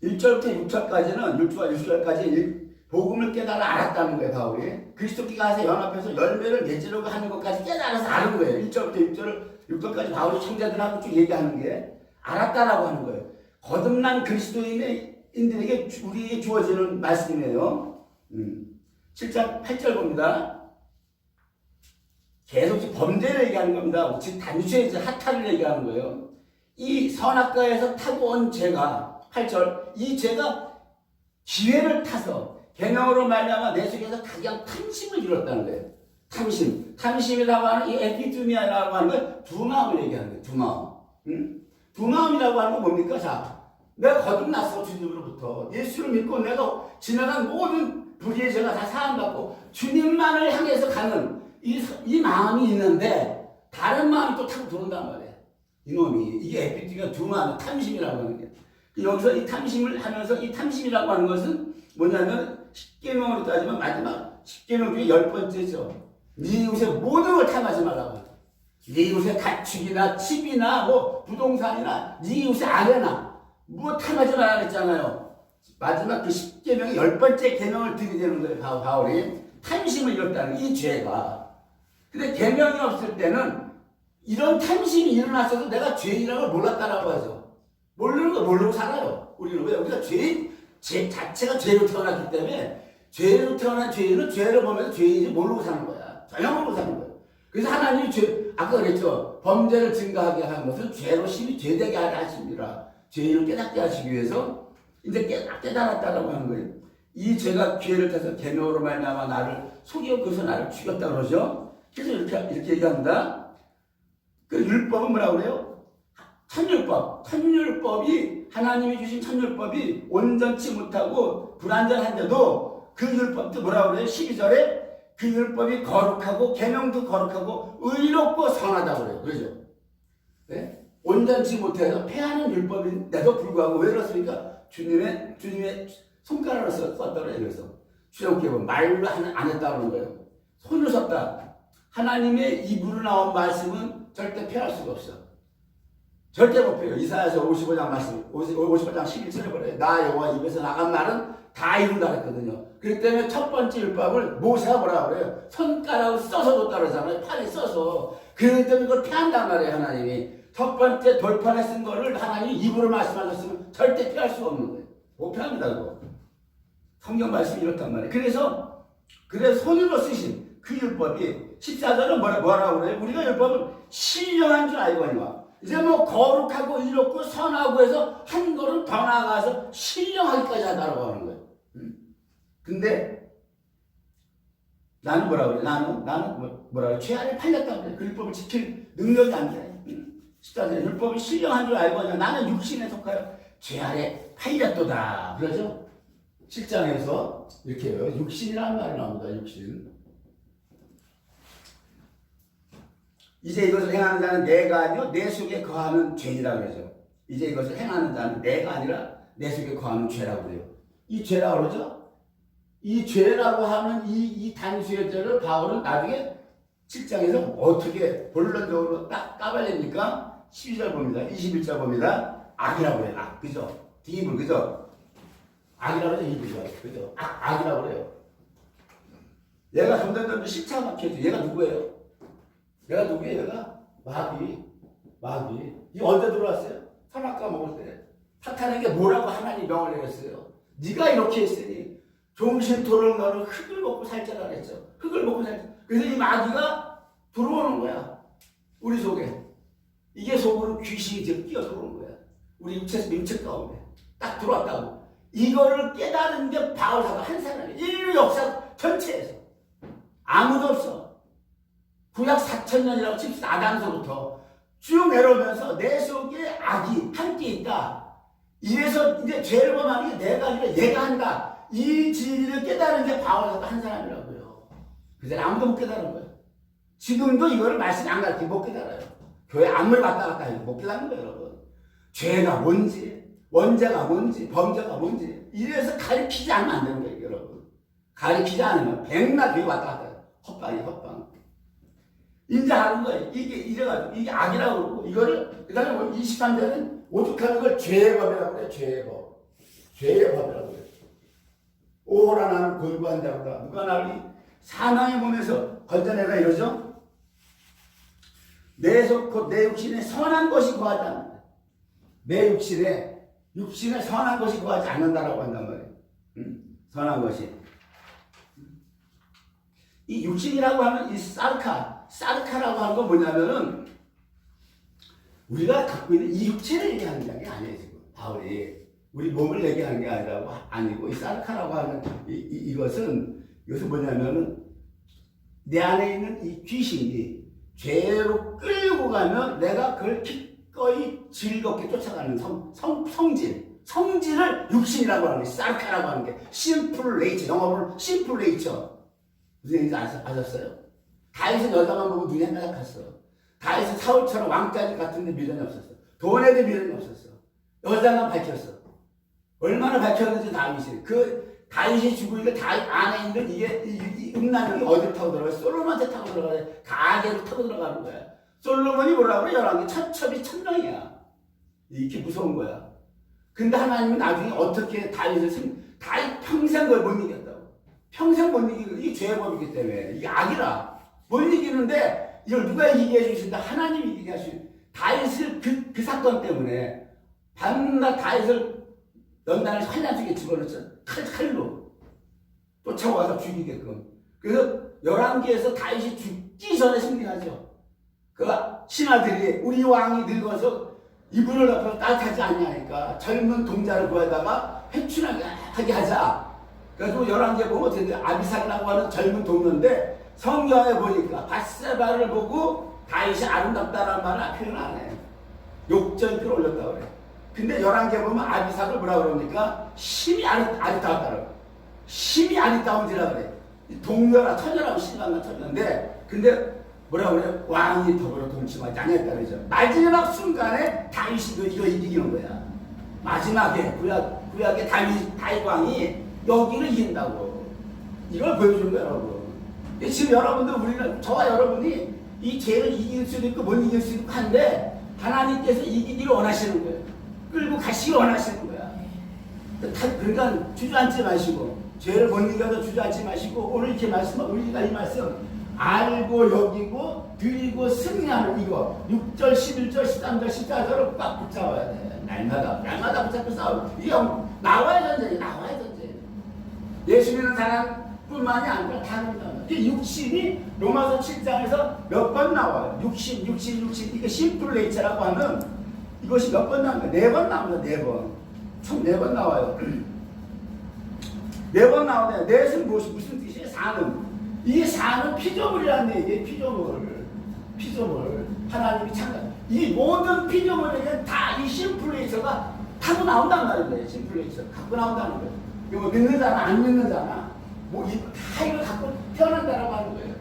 1절부터 6절까지는 6절까지 복음을 깨달아 알았다는 거예요. 바울이 그리스도께 가서 연합해서 열매를 맺으려고 하는 것까지 깨달아서 아는 거예요. 1절부터 6절까지 바울이 청자들하고 쭉 얘기하는 게 알았다라고 하는 거예요. 거듭난 그리스도인들에게 우리에게 주어지는 말씀이에요. 7장 8절 봅니다. 계속 범죄를 얘기하는 겁니다. 즉 단죄의 하탈을 얘기하는 거예요. 이 선악과에서 타고 온 죄가 8절 이 죄가 기회를 타서 계명으로 말미암아 내 속에서 각양 탐심을 이뤘다는 거예요. 탐심이라고 하는 이 에피투미아라고 하는 건 두 마음을 얘기하는 거예요. 두 마음. 두 마음이라고 하는 건 뭡니까? 자, 내가 거듭났어 주님으로부터 예수를 믿고 내가 지나간 모든 불의의 죄가 다 사함받고 주님만을 향해서 가는 이 마음이 있는데 다른 마음이 또 타고 들어온단 말이에요. 이놈이 이게 에피투미아 두 마음 탐심이라고 하는 게 여기서 이 탐심을 하면서 이 탐심이라고 하는 것은 뭐냐면 10계명으로 따지면 마지막 10계명 중에 10번째죠. 네 이웃의 모든 걸 탐하지 말라고. 네 이웃의 가축이나 집이나 뭐 부동산이나 네 이웃의 아내나 뭐 탐하지 말라 그랬잖아요. 마지막 그 10계명의 10번째 계명을 들이대는 거예요. 바울이 탐심을 이뤘다는 이 죄가. 근데 계명이 없을 때는 이런 탐심이 일어났어도 내가 죄인이라는 걸 몰랐다라고 하죠. 모르는 거 모르고 살아요. 우리는 왜? 우리가 죄 자체가 죄로 태어났기 때문에 죄로 태어난 죄인은 죄를 보면서 죄인인지 모르고 사는 거야. 전혀 모르고 사는 거야. 그래서 하나님이 아까 그랬죠. 범죄를 증가하게 한 것은 죄로 심히 죄되게 하려 하십니다. 죄인을 깨닫게 하시기 위해서 이제 깨달았다라고 하는 거예요. 이 죄가 기회를 타서 계명으로 말미암아 나를 속여 그래서 나를 죽였다 그러죠. 그래서 이렇게 얘기합니다. 그 율법은 뭐라고 그래요? 천율법이 하나님이 주신 천율법이 온전치 못하고 불완전한데도 그 율법도 뭐라고 그래요? 12절에 그 율법이 거룩하고 계명도 거룩하고 의롭고 선하다고 그래요. 그러죠? 네? 온전치 못해서 패하는 율법인데도 불구하고 왜 그렇습니까? 주님의 손가락을 썼다고 그래요. 그래서 출애굽기 말로 안 했다고 그러는 거예요. 손을 썼다. 하나님의 입으로 나온 말씀은 절대 패할 수가 없어. 절대 못 패요. 이사야서 55장 말씀, 55장 11절에 보래요. 나 여호와 입에서 나간 말은 다 이룬다 그랬거든요. 그렇기 때문에 첫 번째 율법을 모세가 뭐라고 그래요? 손가락을 써서 줬다 그러잖아요. 팔에 써서. 그렇기 때문에 그걸 패한단 말이에요. 하나님이. 첫 번째 돌판에 쓴 거를 하나님이 입으로 말씀하셨으면 절대 피할 수가 없는 거예요. 못 피합니다, 그거. 성경 말씀이 이렇단 말이에요. 그래서 손으로 쓰신 그 율법이 14절은 뭐라고 그래요? 우리가 율법을 신령한 줄 알거니와. 이제 뭐 거룩하고 이롭고 선하고 해서 한 걸음 더 나아가서 신령하기까지 하다라고 하는 거예요. 근데 나는 뭐라고 그래? 나는 뭐라고 그래? 죄 안에 팔렸다고 그래. 그 율법을 지킬 능력이 안 돼. 14절에 율법이 신령한 줄 알거니와 나는 육신에 속하여 죄 아래 팔렸도다. 그러죠? 7장에서 이렇게 해요. 육신이라는 말이 나옵니다. 육신. 이제 이것을 행하는 자는 내가 아니요 내 속에 거하는 죄이라고 그러죠. 이제 이것을 행하는 자는 내가 아니라 내 속에 거하는 죄라고 그래요. 이 죄라고 그러죠? 이 죄라고 하는 이 단수의 죄를 바울은 나중에 7장에서 어떻게 본론적으로 딱 까발립니까? 12절 봅니다. 21절 봅니다. 악이라고 그래요. 악. 그죠? 디블. 그죠? 악이라고 그러죠. 이블이죠. 그죠? 악이라고 그래요. 얘가 점점 십차가 막혀져. 얘가 누구예요? 얘가 누구예요? 얘가 마귀. 이 언제 들어왔어요? 선악과 먹을 때. 탓하는 게 뭐라고 하나님 명을 내렸어요. 네가 이렇게 했으니 종신토를 너는 흙을 먹고 살자라 그랬죠. 흙을 먹고 살자. 그래서 이 마귀가 들어오는 거야. 우리 속에. 이게 속으로 귀신이 지금 끼어 들어오는 거야. 우리 육체 가운데. 딱 들어왔다고. 이거를 깨달은 게 바울사가 한 사람이에요. 인류 역사 전체에서. 아무도 없어. 구약 4,000년이라고 칩시다. 아담서부터 쭉 내려오면서 내 속에 악이 함께 있다. 이래서 이제 죄를 범하는 게 내가 아니라 얘가 한다. 이 진리를 깨달은 게 바울사가 한 사람이라고요. 그래서 아무도 못 깨달은 거예요. 지금도 이거를 말씀 안 가르치고 못 깨달아요. 교회 안물 갔다 갔다 해도 못 깨닫는 거예요, 여러분. 죄가 뭔지, 원죄가 뭔지, 범죄가 뭔지 이래서 가르치지 않으면 안 되는 거예요, 여러분. 가르치지 않으면 백날 교회 왔다 갔다 해요. 헛방. 인자하는 거예요. 이게 이래가지고 이게 악이라고 그러고 이거를 그다음에 23절은 오죽하는 걸 죄의 법이라고 그래요. 죄의 법이라고 그래요. 오호라 나는 골고한 자로다. 누가 나를 사망의 몸에서 건져내라 이러죠. 내 육신에 선한 것이 거하지 않는다. 내 육신에 선한 것이 거하지 않는다라고 한단 말이에요. 선한 것이. 이 육신이라고 하는 이 사르카라고 하는 건 뭐냐면은 우리가 갖고 있는 이 육체를 얘기하는 게 아니에요. 지금 바울이 우리 몸을 얘기하는 게 아니고 이 사르카라고 하는 이것은 뭐냐면은 내 안에 있는 이 귀신이 죄로 끌고 가면 내가 그걸 기꺼이 즐겁게 쫓아가는 성질을 육신이라고 하는 게 사르카라고 하는 게 심플 네이처, 영어로는 심플 네이처. 무슨 얘기인지 아셨어요? 다윗은 여자만 보고 눈이 하나 갔어. 다윗은 사울처럼 왕자님 같은데 미련이 없었어. 돈에 대해 미련이 없었어. 여자만 밝혔어. 얼마나 밝혔는지 다윗이 죽으니까 다윗 안에 있는 이 음란력이 어디로 타고 들어가요? 솔로몬한테 타고 들어가요. 가게로 타고 들어가는 거야. 솔로몬이 뭐라고 그래? 11개 천첩이 천명이야. 이렇게 무서운 거야. 근데 하나님은 나중에 어떻게 다윗 평생 그걸 못 이겼다고. 평생 못 이기고 이게 죄의 법이기 때문에 이게 악이라 못 이기는데 이걸 누가 이기게 해주신다? 하나님이 이기게 하신 다윗을 그 사건 때문에 밤낮 다윗을 연단을 환란 속에 집어넣었죠. 칼로 쫓아와서 죽이게끔. 그래서 11개에서 다윗이 죽기 전에 승리하죠. 그 신하들이 우리 왕이 늙어서 이불을 덮어서 따뜻하지 않냐니까 젊은 동자를 구하다가 회춘하게 하자. 그래서 11개 보면 어떻게 돼요? 아비삭이라고 하는 젊은 동료인데 성경에 보니까 밧세바를 보고 다윗이 아름답다라는 말을 표현 안 해. 욕전 끌어올렸다고 그래. 근데 11개 보면 아비삭을 뭐라 그러니까 심이 아리따웠다고. 심이 아리따운지라 그래. 동료라 처녀라고 심한 건 처녀인데 근데 뭐라 그래요? 왕이 더불어 동침하지 않았다 그러죠. 마지막 순간에 다윗이 이거 이기는 거야. 마지막에 구약의 다윗 왕이 여기를 이긴다고. 이걸 보여주는 거야, 여러분. 지금 여러분들, 우리는, 저와 여러분이 이 죄를 이길 수도 있고 못 이길 수도 있고 한데 하나님께서 이기기를 원하시는 거예요. 끌고 가시기 원하시는 거야. 그러니까 주저앉지 마시고, 죄를 못 이겨도 주저앉지 마시고, 오늘 이렇게 우리가 이 말씀 알고 여기고 드리고 승리하는 이거 6절 11절 13절 14절을 꽉 붙잡아야 돼. 날마다 붙잡고 싸우고. 이게 나와야 전쟁이. 예수 믿는 사람뿐만이 아니라 다른 사람. 육신이 로마서 7장에서 몇 번 나와요. 육신 이게 심플레이처라고 하는 이것이 몇 번 나옵니까? 4번 나옵니다. 4번. 총 4번 나와요. 4번 나오네요. 넷은 무슨 뜻이에요? 사는. 이 사는 피조물이라는 얘기예요. 피조물. 하나님이 창조. 이 모든 피조물에게 다 이 심플레이처가 타고 나온단 말이에요. 심플레이처 갖고 나온다는 거예요. 이거 믿는 자나 안 믿는 자나 다 이걸 갖고 태어난다라고 하는 거예요.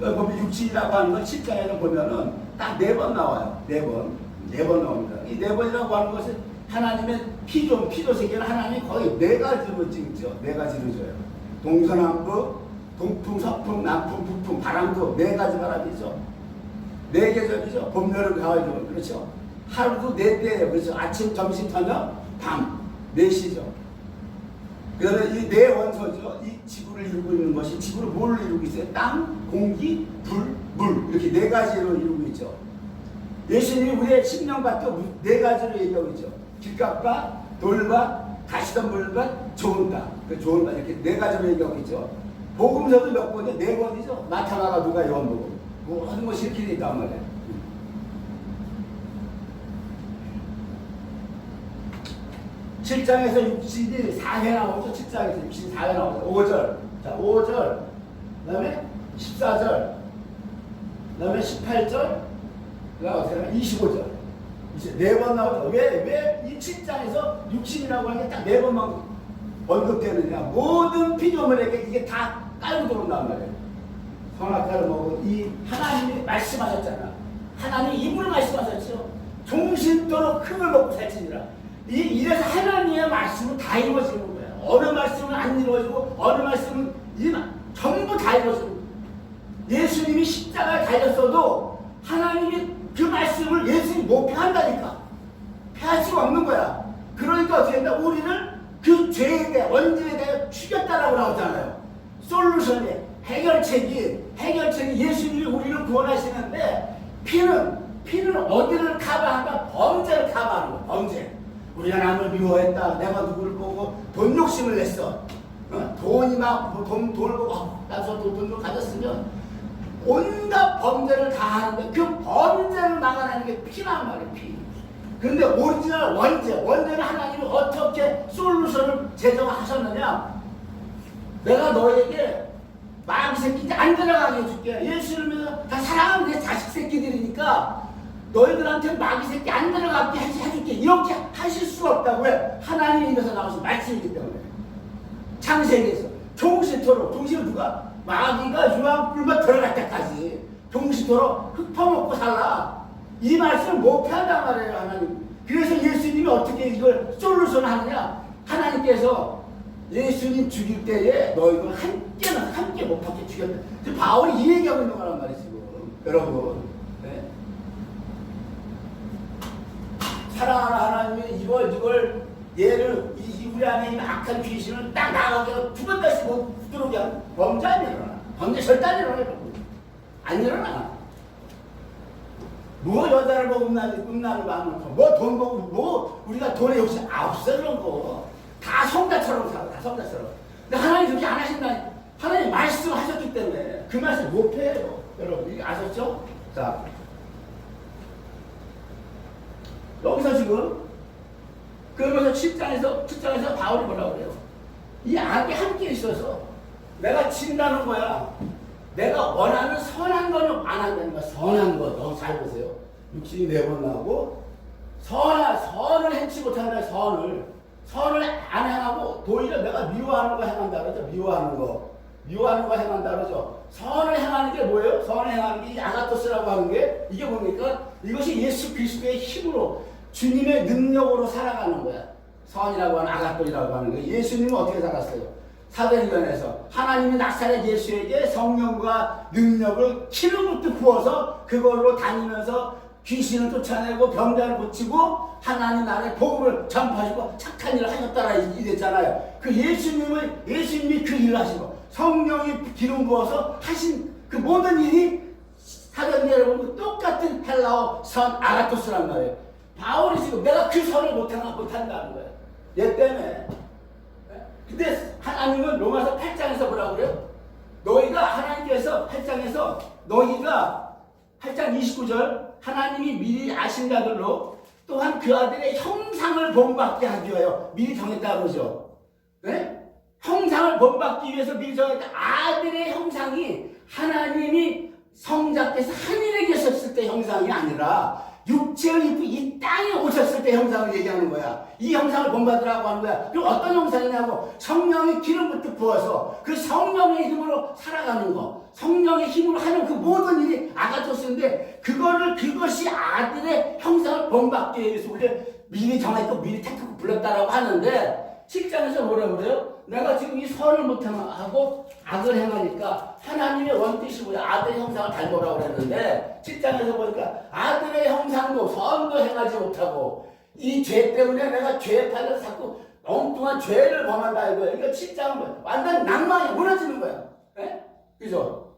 여기 육신이라고 하는 건 7장에서 보면은 딱 4번 나와요. 4번 나옵니다. 이 4번이라고 하는 것은 하나님의 피조 세계는 하나님이 거의 4가지로 찍죠. 4가지로 줘요. 동서남북, 동풍, 서풍, 남풍, 북풍, 바람도 4가지 바람이죠. 4계절이죠. 봄, 여름, 가을, 겨울. 그렇죠. 하루도 4때예요. 그렇죠. 아침, 점심, 저녁, 밤. 4시죠. 그다음에 이 4원소죠. 이 지구를 이루고 있는 것이 지구를 뭘 이루고 있어요? 땅, 공기, 불, 물. 이렇게 4가지로 이루고 있죠. 예수님이 우리의 심령밭도 4가지로 얘기하고 있죠. 길값밭, 돌밭, 가시덤불밭, 좋은 땅. 그 좋은 땅 이렇게 4가지로 얘기하고 있죠. 복음서도 몇 번이죠? 4번이죠. 마타마가 누가 요한복음. 모든 것이 이렇게 돼 있단 말이에요. 7장에서 육신이 4회 나오죠. 7장에서 육신이 4회 나오죠. 5절. 자, 5절. 그 다음에 14절. 그 다음에 18절. 그 다음에 25절. 이제 4번 나오죠. 왜 이 7장에서 육신이라고 하는 게 딱 4번만 언급되느냐. 모든 피조물에게 이게 다 깔고 들어온단 말이에요. 선악과를 먹은 이 하나님이 말씀하셨잖아. 하나님이 입으로 말씀하셨죠. 종신토록 흙을 먹고 살지니라. 이래서 하나님의 말씀은 다 이루어지는 거예요. 어느 말씀은 안 이루어지고 어느 말씀은 전부 다 이루어지는 거예요. 예수님이 십자가에 달렸어도 하나님이 그 말씀을 예수님이 못 폐한다니까. 폐할 수가 없는 거야. 그러니까 어떻게 된다? 우리를 그 죄에 대해 원죄에 대해 죽였다라고 나오잖아요. 솔루션이 해결책이 예수님이 우리를 구원하시는데 피는 어디를 커버한다? 범죄를 커버하는 거야. 범죄. 우리가 남을 미워했다. 내가 누구를 보고 돈 욕심을 냈어. 돈이 막 돈 보고 나서 돈을 가졌으면 온갖 범죄를 다 하는데 그 범죄를 막아내는 게 피란 말이에요. 피. 근데 오리지널 원죄는 하나님이 어떻게 솔루션을 제정하셨느냐? 내가 너에게 마귀 새끼 안 들어가게 해줄게. 예수를 믿어 다 사랑하는 내 자식 새끼들이니까 너희들한테 마귀 새끼 안 들어가게 해줄게. 이렇게 하실 수가 없다고 해. 하나님이 입에서 나오신 말씀이기 때문에. 창세기에서 종신토록 누가? 마귀가 유황불만 들어갈 때까지 종신토록 흙퍼먹고 살라. 이 말씀을 못 펴한단 말이에요. 하나님. 그래서 예수님이 어떻게 이걸 솔루션 하느냐? 하나님께서 예수님 죽일 때에 너희가 함께 못 받게 죽였다. 지금 바울이 이 얘기하고 있는 거란 말이지 지금. 여러분, 네. 사랑하는 하나님이 이걸 얘를 우리 안에 있는 악한 귀신을 딱 나가게 두 번 다시 못 들어오게 하면 범죄 안 일어나. 범죄 절대 안 일어나. 안 일어나. 뭐 여자를 보고 음란을 많고 뭐 돈 보고 뭐 우리가 돈에 욕심 없어. 그런 거 다 성자처럼 살아. 다 성자처럼. 근데 하나님 그렇게 안 하신다. 하나님 말씀하셨기 때문에 그 말씀 못 패요. 여러분 이게 아셨죠? 자, 여기서 지금 그러면서 7장에서 바울이 뭐라고 그래요? 이 악이 함께 있어서 내가 진다는 거야. 내가 원하는 선한 거는 안 한다는 거야. 선한 거 너무 잘 보세요. 육신이 4번 나오고 선을 행치 못하는 선을 선을 안 행하고 오히려 내가 미워하는 거 행한다 그러죠. 미워하는 거 행한다 그러죠. 선을 행하는 게 뭐예요? 선을 행하는 게 아가토스라고 하는 게 이게 뭡니까? 이것이 예수 그리스도의 힘으로 주님의 능력으로 살아가는 거야. 선이라고 하는 아가토이라고 하는 거예요. 예수님은 어떻게 살았어요? 사도행전에서 하나님이 나사렛 예수에게 성령과 능력을 기름부터 부어서 그걸로 다니면서 귀신을 쫓아내고 병자를 고치고 하나님 나라의 복음을 전파하시고 착한 일을 하셨다라 이랬잖아요. 그 예수님이 그 일을 하시고 성령이 기름 부어서 하신 그 모든 일이 사도행전 여러분 똑같은 헬라어 선 아가토스란 말이에요. 바울이 지금 내가 그 선을 못한다는 거예요. 얘 때문에. 근데 하나님은 로마서 8장에서 뭐라고 그래요? 너희가 하나님께서 8장에서 너희가 8장 29절 하나님이 미리 아신 자들로 또한 그 아들의 형상을 본받게 하기 위하여 미리 정했다 그러죠. 네? 형상을 본받기 위해서 미리 정했다. 아들의 형상이 하나님이 성자께서 하늘에 계셨을 때 형상이 아니라 육체를 입고 이 땅에 오셨을 때 형상을 얘기하는 거야. 이 형상을 본받으라고 하는 거야. 그럼 어떤 형상이냐고? 성령의 기름부터 부어서 그 성령의 힘으로 살아가는 거. 성령의 힘으로 하는 그 모든 일이 아가토스인데 그것이 아들의 형상을 본받기 위해서 우리가 미리 정했고 미리 택하고 불렀다라고 하는데 7장에서 뭐라고 그래요? 내가 지금 이 선을 못하고 악을 행하니까 하나님의 원뜻이 뭐야? 아들의 형상을 닮으라고 그랬는데 7장에서 보니까 아들의 형상도 선도 행하지 못하고 이 죄 때문에 내가 죄의 팔을 자꾸 엉뚱한 죄를 범한다 이거야. 그러니까 7장은 완전 낭망이 무너지는 거야. 네? 그죠?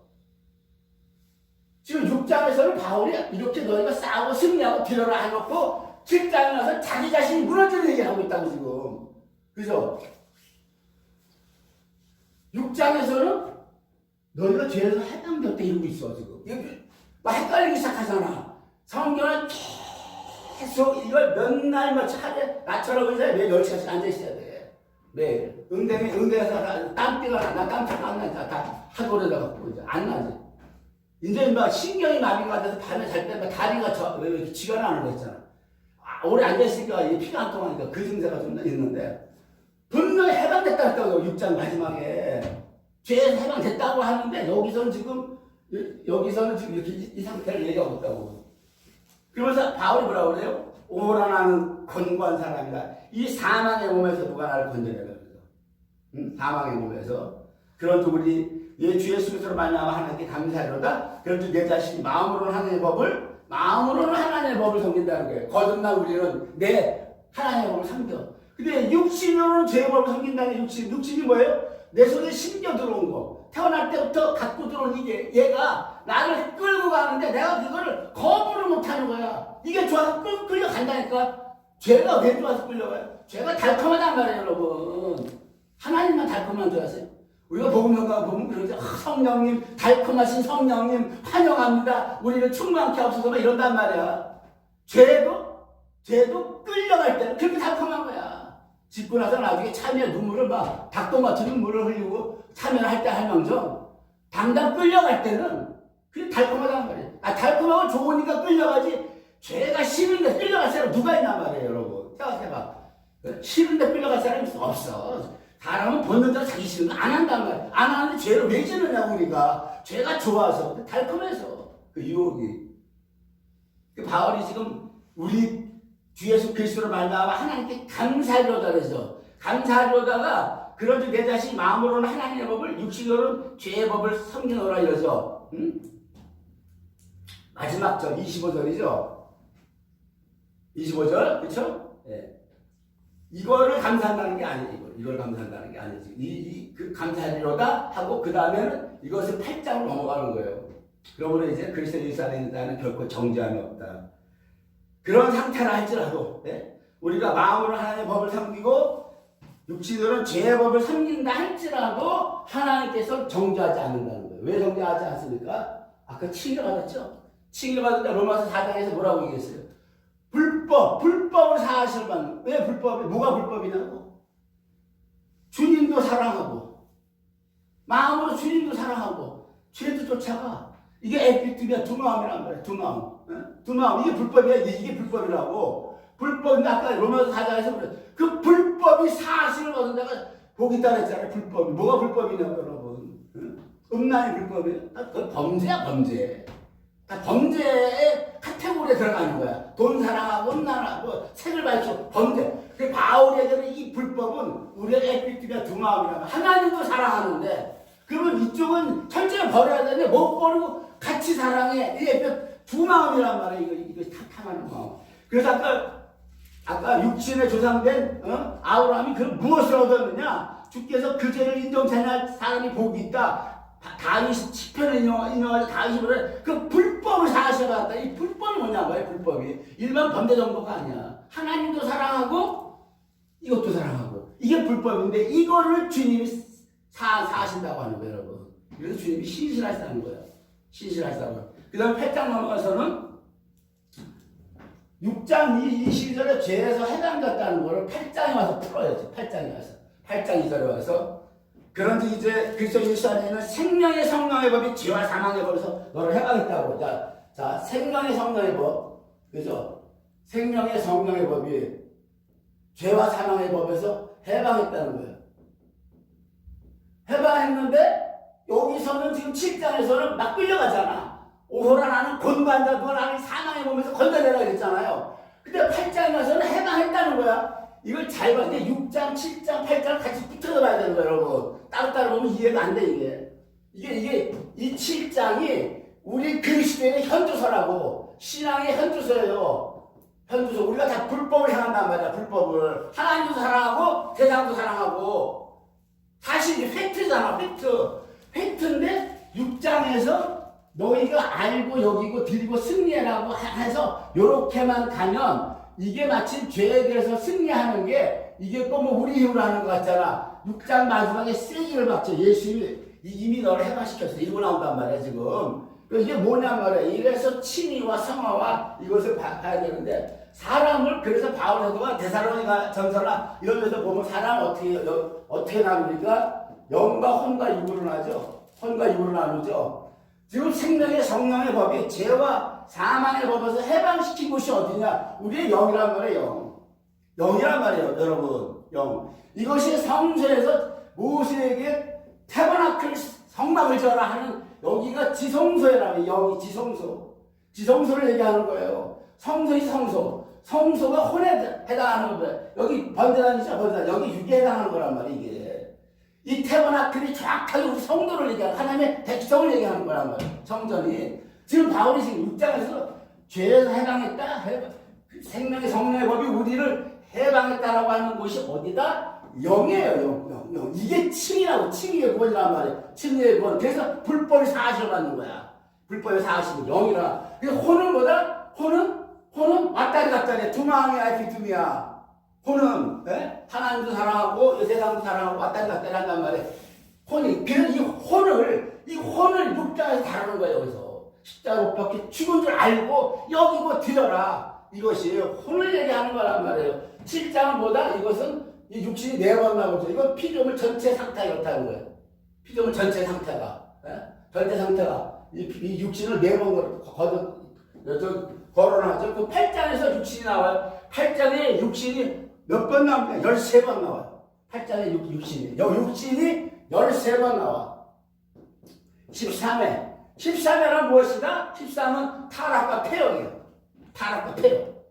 지금 6장에서는 바울이 이렇게 너희가 싸우고 승리하고 들어라 해놓고 7장에 나서 자기 자신이 무너지는 얘기를 하고 있다고 지금. 그죠? 6장에서는 너희가 죄에서 해방되었다 이러고 있어 지금. 막 헷갈리기 시작하잖아. 성경을 계속 이걸 몇 날 며칠 하되 나처럼 의자에 매일 10시간씩 앉아있어야 돼. 매일. 응대에서 땀띠가 나 땀띠가 안 나니까 다 하고려다가 이제 안 나지. 이제 막 신경이 마비가 돼서 밤에 잘 때 다리가 왜 이렇게 쥐가 나는 거 있잖아. 오래 앉아있으니까 피가 안 통하니까 그 증세가 좀 있는데 분명히 해방됐다 했다고 6장 마지막에 죄에서 해방됐다고 하는데 여기서는 지금 이렇게 이 상태를 얘기하고 있다고. 그러면서 바울이 뭐라고 그래요? 오라 나는 권고한 사람이다. 이 사망의 몸에서 누가 나를 건져내라 그래서. 사망의 몸에서. 그런데 우리 주 예수 그리스도로 말미암아 하나님께 감사하리로다. 그런데 내 자신이 마음으로는 하나님의 법을 섬긴다는 거예요. 거듭난 우리는 내 하나님의 법을 섬겨. 근데 육신으로는 죄의 법을 섬긴다는 육신이 뭐예요? 내 손에 심겨 들어온 거. 태어날 때부터 갖고 들어온 이게 얘가 나를 끌고 가는데 내가 그거를 거부를 못하는 거야. 이게 좋아서 끌려간다니까. 죄가 왜 좋아서 끌려가요? 죄가 달콤하단 말이에요 여러분. 하나님만 달콤한 줄 아세요? 우리가 복음전가 보면 그러죠. 성령님, 달콤하신 성령님 환영합니다. 우리를 충만케 하옵소서 막 이런단 말이야. 죄도 끌려갈 때는 그렇게 달콤한 거야. 짓고 나서 나중에 참여 눈물을 막 닭도 맞춘 눈물을 흘리고 참여를 할 때 할망정 당장 끌려갈 때는 그게 달콤하단 말이에요. 달콤하고 좋으니까 끌려가지. 죄가 싫은데 끌려갈 사람 누가 있단 말이에요 여러분. 생각해봐. 싫은데 끌려갈 사람이 없어. 사람은 본능대로 자기 싫은 거 안 한단 말이야. 안 하는데 죄를 왜 지느냐고 우리가. 죄가 좋아서 달콤해서 그 유혹이. 바울이 지금 우리 주 예수 그리스도로 말미암아 하나님께 감사하리로다 그래서 감사하리로다가 그런즉 내 자신이 마음으로는 하나님의 법을 육신으로는 죄의 법을 섬기노라 이러죠. 마지막 절 25절이죠. 25절 그렇죠? 예. 이거를 감사한다는 게 아니지. 이걸 감사한다는 게 아니지. 그 감사하리로다 하고 그 다음에는 이것을 8장으로 넘어가는 거예요. 그러므로 이제 그리스도 예수 안에 있는 자는 결코 정죄함이 없다. 그런 상태라 할지라도 우리가 마음으로 하나님의 법을 섬기고 육신으로는 죄의 법을 섬긴다 할지라도 하나님께서 정죄하지 않는다는 거예요. 왜 정죄하지 않습니까? 아까 칭의를 받았죠? 칭의를 받은데 로마서 4장에서 뭐라고 얘기했어요? 불법을 사하실 만. 왜 불법이? 뭐가 불법이냐고? 주님도 사랑하고 마음으로 주님도 사랑하고 죄도 쫓아가. 이게 에피투비아 두 마음이란 말이야. 두 마음. 두 마음. 이게 불법이야. 이게 불법이라고. 불법인데 아까 로마서 4장에서 그래. 그 불법 불법이 사실을 얻은 데가 복이 있다 그랬잖아요. 불법이. 뭐가 불법이냐고 여러분. 음란이 불법이에요? 그건 범죄야 범죄. 다 범죄의 카테고리에 들어가는 거야. 돈 사랑하고 음란하고 색을 밝히고 범죄. 그 바울에게는 이 불법은 우리의 에피티가 두 마음이라면 하나님도 사랑하는데 그러면 이쪽은 철저히 버려야 되는데 못 버리고 같이 사랑해. 이게 두 마음이란 말이에요. 이거 탐하는 마음. 그래서 아까 육신에 조상된 아브라함이 그 무엇을 얻었느냐? 주께서 그 죄를 인정치 않는 사람이 복이 있다. 다윗이 10편에 인용하자 다윗이 그래 그 불법을 사실하셨다. 이 불법이 뭐냐고요? 불법이 일반 범죄 정도가 아니야. 하나님도 사랑하고 이것도 사랑하고 이게 불법인데 이거를 주님이 사하신다고 하는 거예요, 여러분. 그래서 주님이 신실하시다는 거예요. 신실하시다는 거예요. 그 다음에 8장 넘어가서는 6장 22절에 죄에서 해당됐다는 거를 8장에 와서 풀어야지. 8장에 와서. 8장 2절에 와서 그런지 이제 그리스도 예수 안에는 생명의 성령의 법이 죄와 사망의 법에서 너를 해방했다고. 자, 생명의 성령의 법. 그죠? 생명의 성령의 법이 죄와 사망의 법에서 해방했다는 거예요. 해방했는데 여기서는 지금 7장에서는 막 끌려가잖아. 오호라 나는 곤고한다. 너 나를 사망의 몸에서 건져내라 그랬잖아요. 근데 8장에 와서는 해방했다는 거야. 이걸 잘 봐. 근데 6장, 7장, 8장 같이 붙여서 봐야 되는 거예요, 여러분. 따로따로 보면 이해가 안 돼, 이게. 이 7장이 우리 그리스도의 현주소라고. 신앙의 현주소예요. 현주소. 우리가 다 불법을 향한단 말이야, 불법을. 하나님도 사랑하고, 세상도 사랑하고. 사실 이게 팩트잖아, 팩트인데, 6장에서 너희가 알고 여기고 드리고 승리하라고 해서, 요렇게만 가면, 이게 마치 죄에 대해서 승리하는 게 이게 또 뭐 우리 힘으로 하는 것 같잖아. 6장 마지막에 세기를 박죠. 예수님이 이미 너를 해방시켰어. 이러고 나온단 말이야 지금. 이게 뭐냔 말이야. 이래서 칭의와 성화와 이것을 봐야 되는데 사람을 그래서 바울 사도가 데살로니가 전서나 이런 데서 보면 사람을 어떻게 나누니까 영과 혼과 육으로 나죠. 혼과 육으로 나누죠. 지금 생명의 성령의 법이 죄와 사망의 법에서 해방시킨 곳이 어디냐? 우리의 영이란 말이에요. 영이란 말이에요, 여러분. 영. 이것이 성소에서 모세에게 태버나클 성막을 지어라 하는 여기가 지성소라며 영이 지성소. 지성소를 얘기하는 거예요. 성소이 성소. 성소가 혼에 해당하는 거예요. 여기 번제단이죠, 번제단. 여기 육에 해당하는 거란 말이에요, 이게. 이 태버나클이 정확하게 우리 성도를 얘기하는 하나님의 백성을 얘기하는 거란 말이에요. 성전이. 지금 바울이 지금 6장에서 죄에서 해방했다. 생명의 성령의 법이 우리를 해방했다라고 하는 곳이 어디다? 영이에요. 영. 이게 칭이라고. 칭의의 구원이란 말이에요. 칭의의 구원. 그래서 불법이 사실을 받는 거야. 불법이 사실은 영이라. 그래서 혼은 뭐다? 혼은 왔다리 갔다리. 두마왕이 아이피툼이야. 혼은 하나님도 사랑하고 세상도 사랑하고 왔다리 갔다리 한단 말이에요. 혼이. 그래서 이 혼을 6장에서 다루는 거예요. 여기서. 십자가 못 박혀 죽은 줄 알고 여기 뭐 드려라. 이것이 혼을 얘기하는 거란 말이에요. 7장은 뭐다? 이것은 이 육신이 4번 나오죠. 이건 피조물 전체 상태가 그렇다는 거예요. 피조물 전체 상태가. 전체 상태가. 이 육신을 4번 거론하죠. 그 8장에서 육신이 나와요. 8장에 육신이 몇 번 나옵니까? 13번 나와요. 8장에 육신이. 육신이 13번 나와. 13회. 13회는 무엇이다? 13은 타락과 폐역이에요. 타락과 폐역.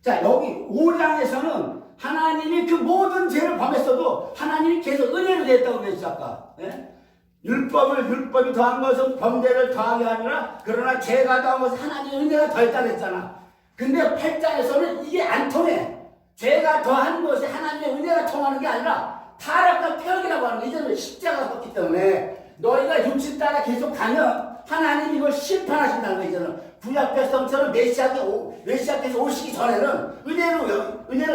자, 여기 5장에서는 하나님이 그 모든 죄를 범했어도 하나님이 계속 은혜로 됐다고 그랬죠, 아까. 율법이 더한 것은 범죄를 더하게 하느라 그러나 죄가 더한 것은 하나님의 은혜가 더했다 그랬잖아. 근데 8장에서는 이게 안 통해. 죄가 더한 것이 하나님의 은혜가 통하는 게 아니라 타락과 폐역이라고 하는 게 이제는 십자가가 떴기 때문에 너희가 육신 따라 계속 가면 하나님이 이걸 심판하신다는 거 이제는 구약 백성처럼 메시아께서 오시기 전에는 은혜로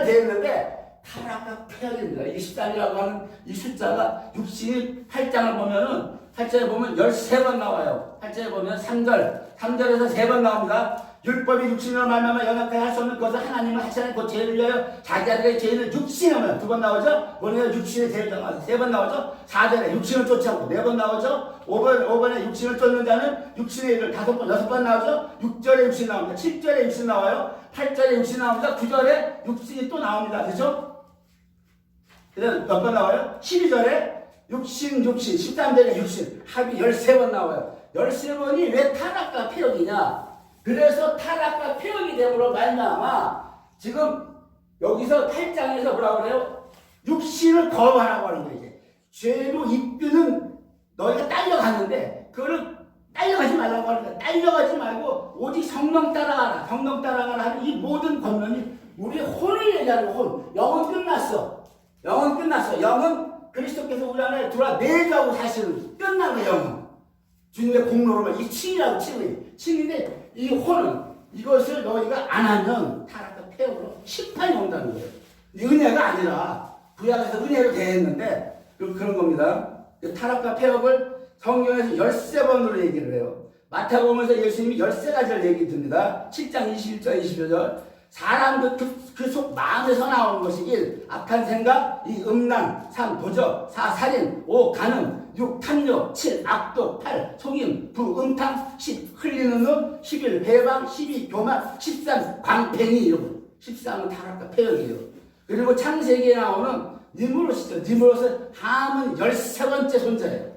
되어 있는데 타락과 폐역입니다. 이게 13이라고 하는 이 숫자가 육신이 8장을 보면은 8장에 보면 13번 나와요. 8장에 보면 3절에서 3번 나옵니다. 율법이 육신으로 말미암아 연약하게 할 수 없는 것을 하나님은 하시는 곧 죄를 위하여 자기 아들의 죄인을 육신하면 2번 나오죠. 본인은 육신의 죄를 정하서 3번 나오죠. 4절에 육신을 쫓아오고 4번 나오죠. 5번에 육신을 쫓는 자는 육신의 일을 5번, 6번 나오죠. 6절에 육신 나옵니다. 7절에 육신 나와요. 8절에 육신 나옵니다. 9절에 육신이 또 나옵니다. 그죠? 그다음 몇 번 나와요? 12절에 육신, 13절에 육신, 합이 13번 나와요. 13번이 왜 타락과 폐역이냐? 그래서 타락과 폐역이 되므로 말미암아 지금 여기서 8장에서 뭐라고 그래요? 육신을 거부하라고 하는 거예요. 이제. 죄로 이끄는 너희가 딸려갔는데 그거를 딸려가지 말라고 하는 거야. 딸려가지 말고 오직 성령 따라가라. 성령 따라가라 하는 이 모든 권면이 우리 혼을 얘기하는 혼. 영은 끝났어. 영은 끝났어. 영은 그리스도께서 우리 안에 들어와 내주하고 사실은 끝난 거야. 영은. 주님의 공로로만 이 칭이라고 칭인데 이 혼은 이것을 너희가 안 하면 타락과 폐역으로 심판이 온다는 거예요. 이 은혜가 아니라 구약에서 은혜로 대했는데 그런 겁니다. 타락과 폐역을 성경에서 13번으로 얘기를 해요. 마태복음에서 예수님이 13가지를 얘기 듭니다. 7장 21절 22절 사람 그 속 마음에서 나오는 것이 1. 악한 생각 2. 음란 3. 도적 4. 살인 5. 간음 6. 탐욕 7. 악독 8. 속임 9. 음탕 10. 흘리는 눈 11. 배방 12. 교만 13. 광팽이 이러고 13은 타락과 폐역이에요. 그리고 창세기에 나오는 니무롯이죠. 니무롯은 함은 13번째 손자예요.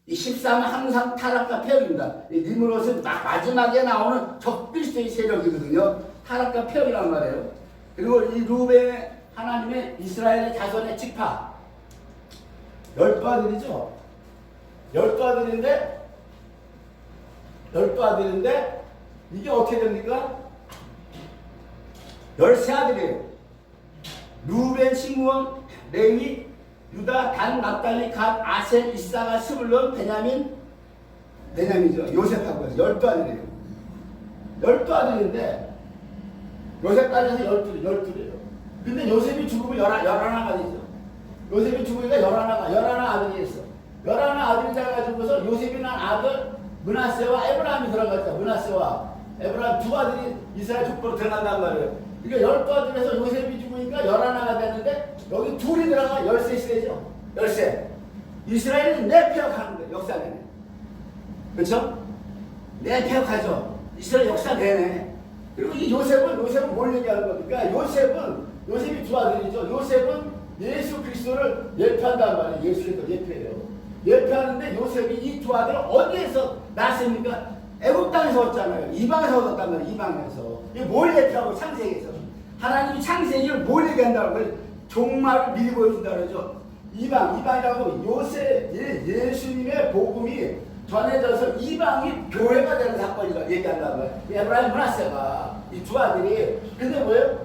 이 13은 항상 타락과 폐역입니다. 이 니무롯은 마지막에 나오는 적그리스도의 세력이거든요. 타락과 폐역이란 말이에요. 그리고 이 루벤의 하나님의 이스라엘의 자손의 지파 12아들이죠. 12아들인데 이게 어떻게 됩니까? 13아들이에요. 루벤, 시므온, 레위, 유다, 단, 납달리, 갓, 아셀, 이사가, 스불론, 베냐민이죠. 요셉하고 해서 12아들이에요. 12아들인데 요셉까지 해서 12이에요. 근데 요셉이 죽으면 11아가 되죠. 요셉이 죽으니까 11 아들이 있어. 11 아들이 돼가지고서 요셉이 난 아들 므낫세와 에브라임이 들어갔죠. 므낫세와 에브라임 두 아들이 이스라엘 족보로 들어간단 말이에요. 그러니까 12아들에서 요셉이 죽으니까 11아가 됐는데 여기 둘이 들어가 13시대죠. 13. 이스라엘은 내폐역하는 거예요. 역사 내내. 그렇죠? 내폐역하죠. 이스라엘 역사 내내. 그리고 이 요셉은 뭘 얘기하는 겁니까? 요셉이 두 아들이죠. 요셉은 예수 그리스도를 예표한단 말이에요. 예수 그리스도 예표해요. 예표하는데 요셉이 이 두 아들을 어디에서 낳았습니까? 애국 땅에서 얻었잖아요. 이방에서 얻었단 말이에요. 이방에서. 이게 뭘 예표하고 창세기에서. 하나님이 창세기를 뭘 얘기한다고 해요? 종말을 미리 보여준다 그러죠. 이방이라고 예수님의 복음이 전해져서 이방이 교회가 되는 사건이라고 얘기한다는 거예요. 에브라임 므낫세가 이 두 아들이 근데 뭐예요?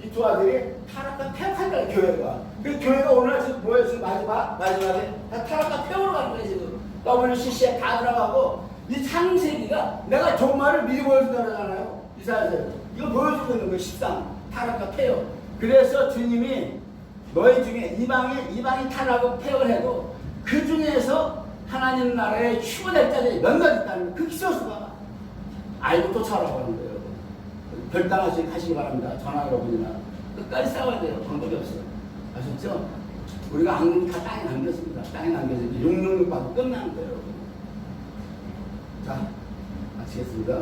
이 두 아들이 타락과 폐역한다는 교회가. 그 교회가 오늘 지금 뭐예요? 지금 마지막에 다 타락과 폐역으로 가는 거예요. 지금 WCC에 다 들어가고 이 창세기가 내가 종말을 미리 보여준다 그러잖아요. 이사야서 이거 보여주고 있는 거예요. 13 타락과 폐역. 그래서 주님이 너희 중에 이방이 타락하고 폐역을 해도 그 중에서 하나님 나라의 휴거될 자들이 몇몇 있다는 그 기소수가 알고 쫓아오라고 하는 거예요. 결단하시기 바랍니다. 전화 여러분이나 끝까지 싸워야 돼요. 방법이 없어요. 아셨죠? 우리가 악령 다 땅에 남겼습니다. 땅에 남겨서 666 받고 끝나는 거예요. 여러분. 자, 마치겠습니다.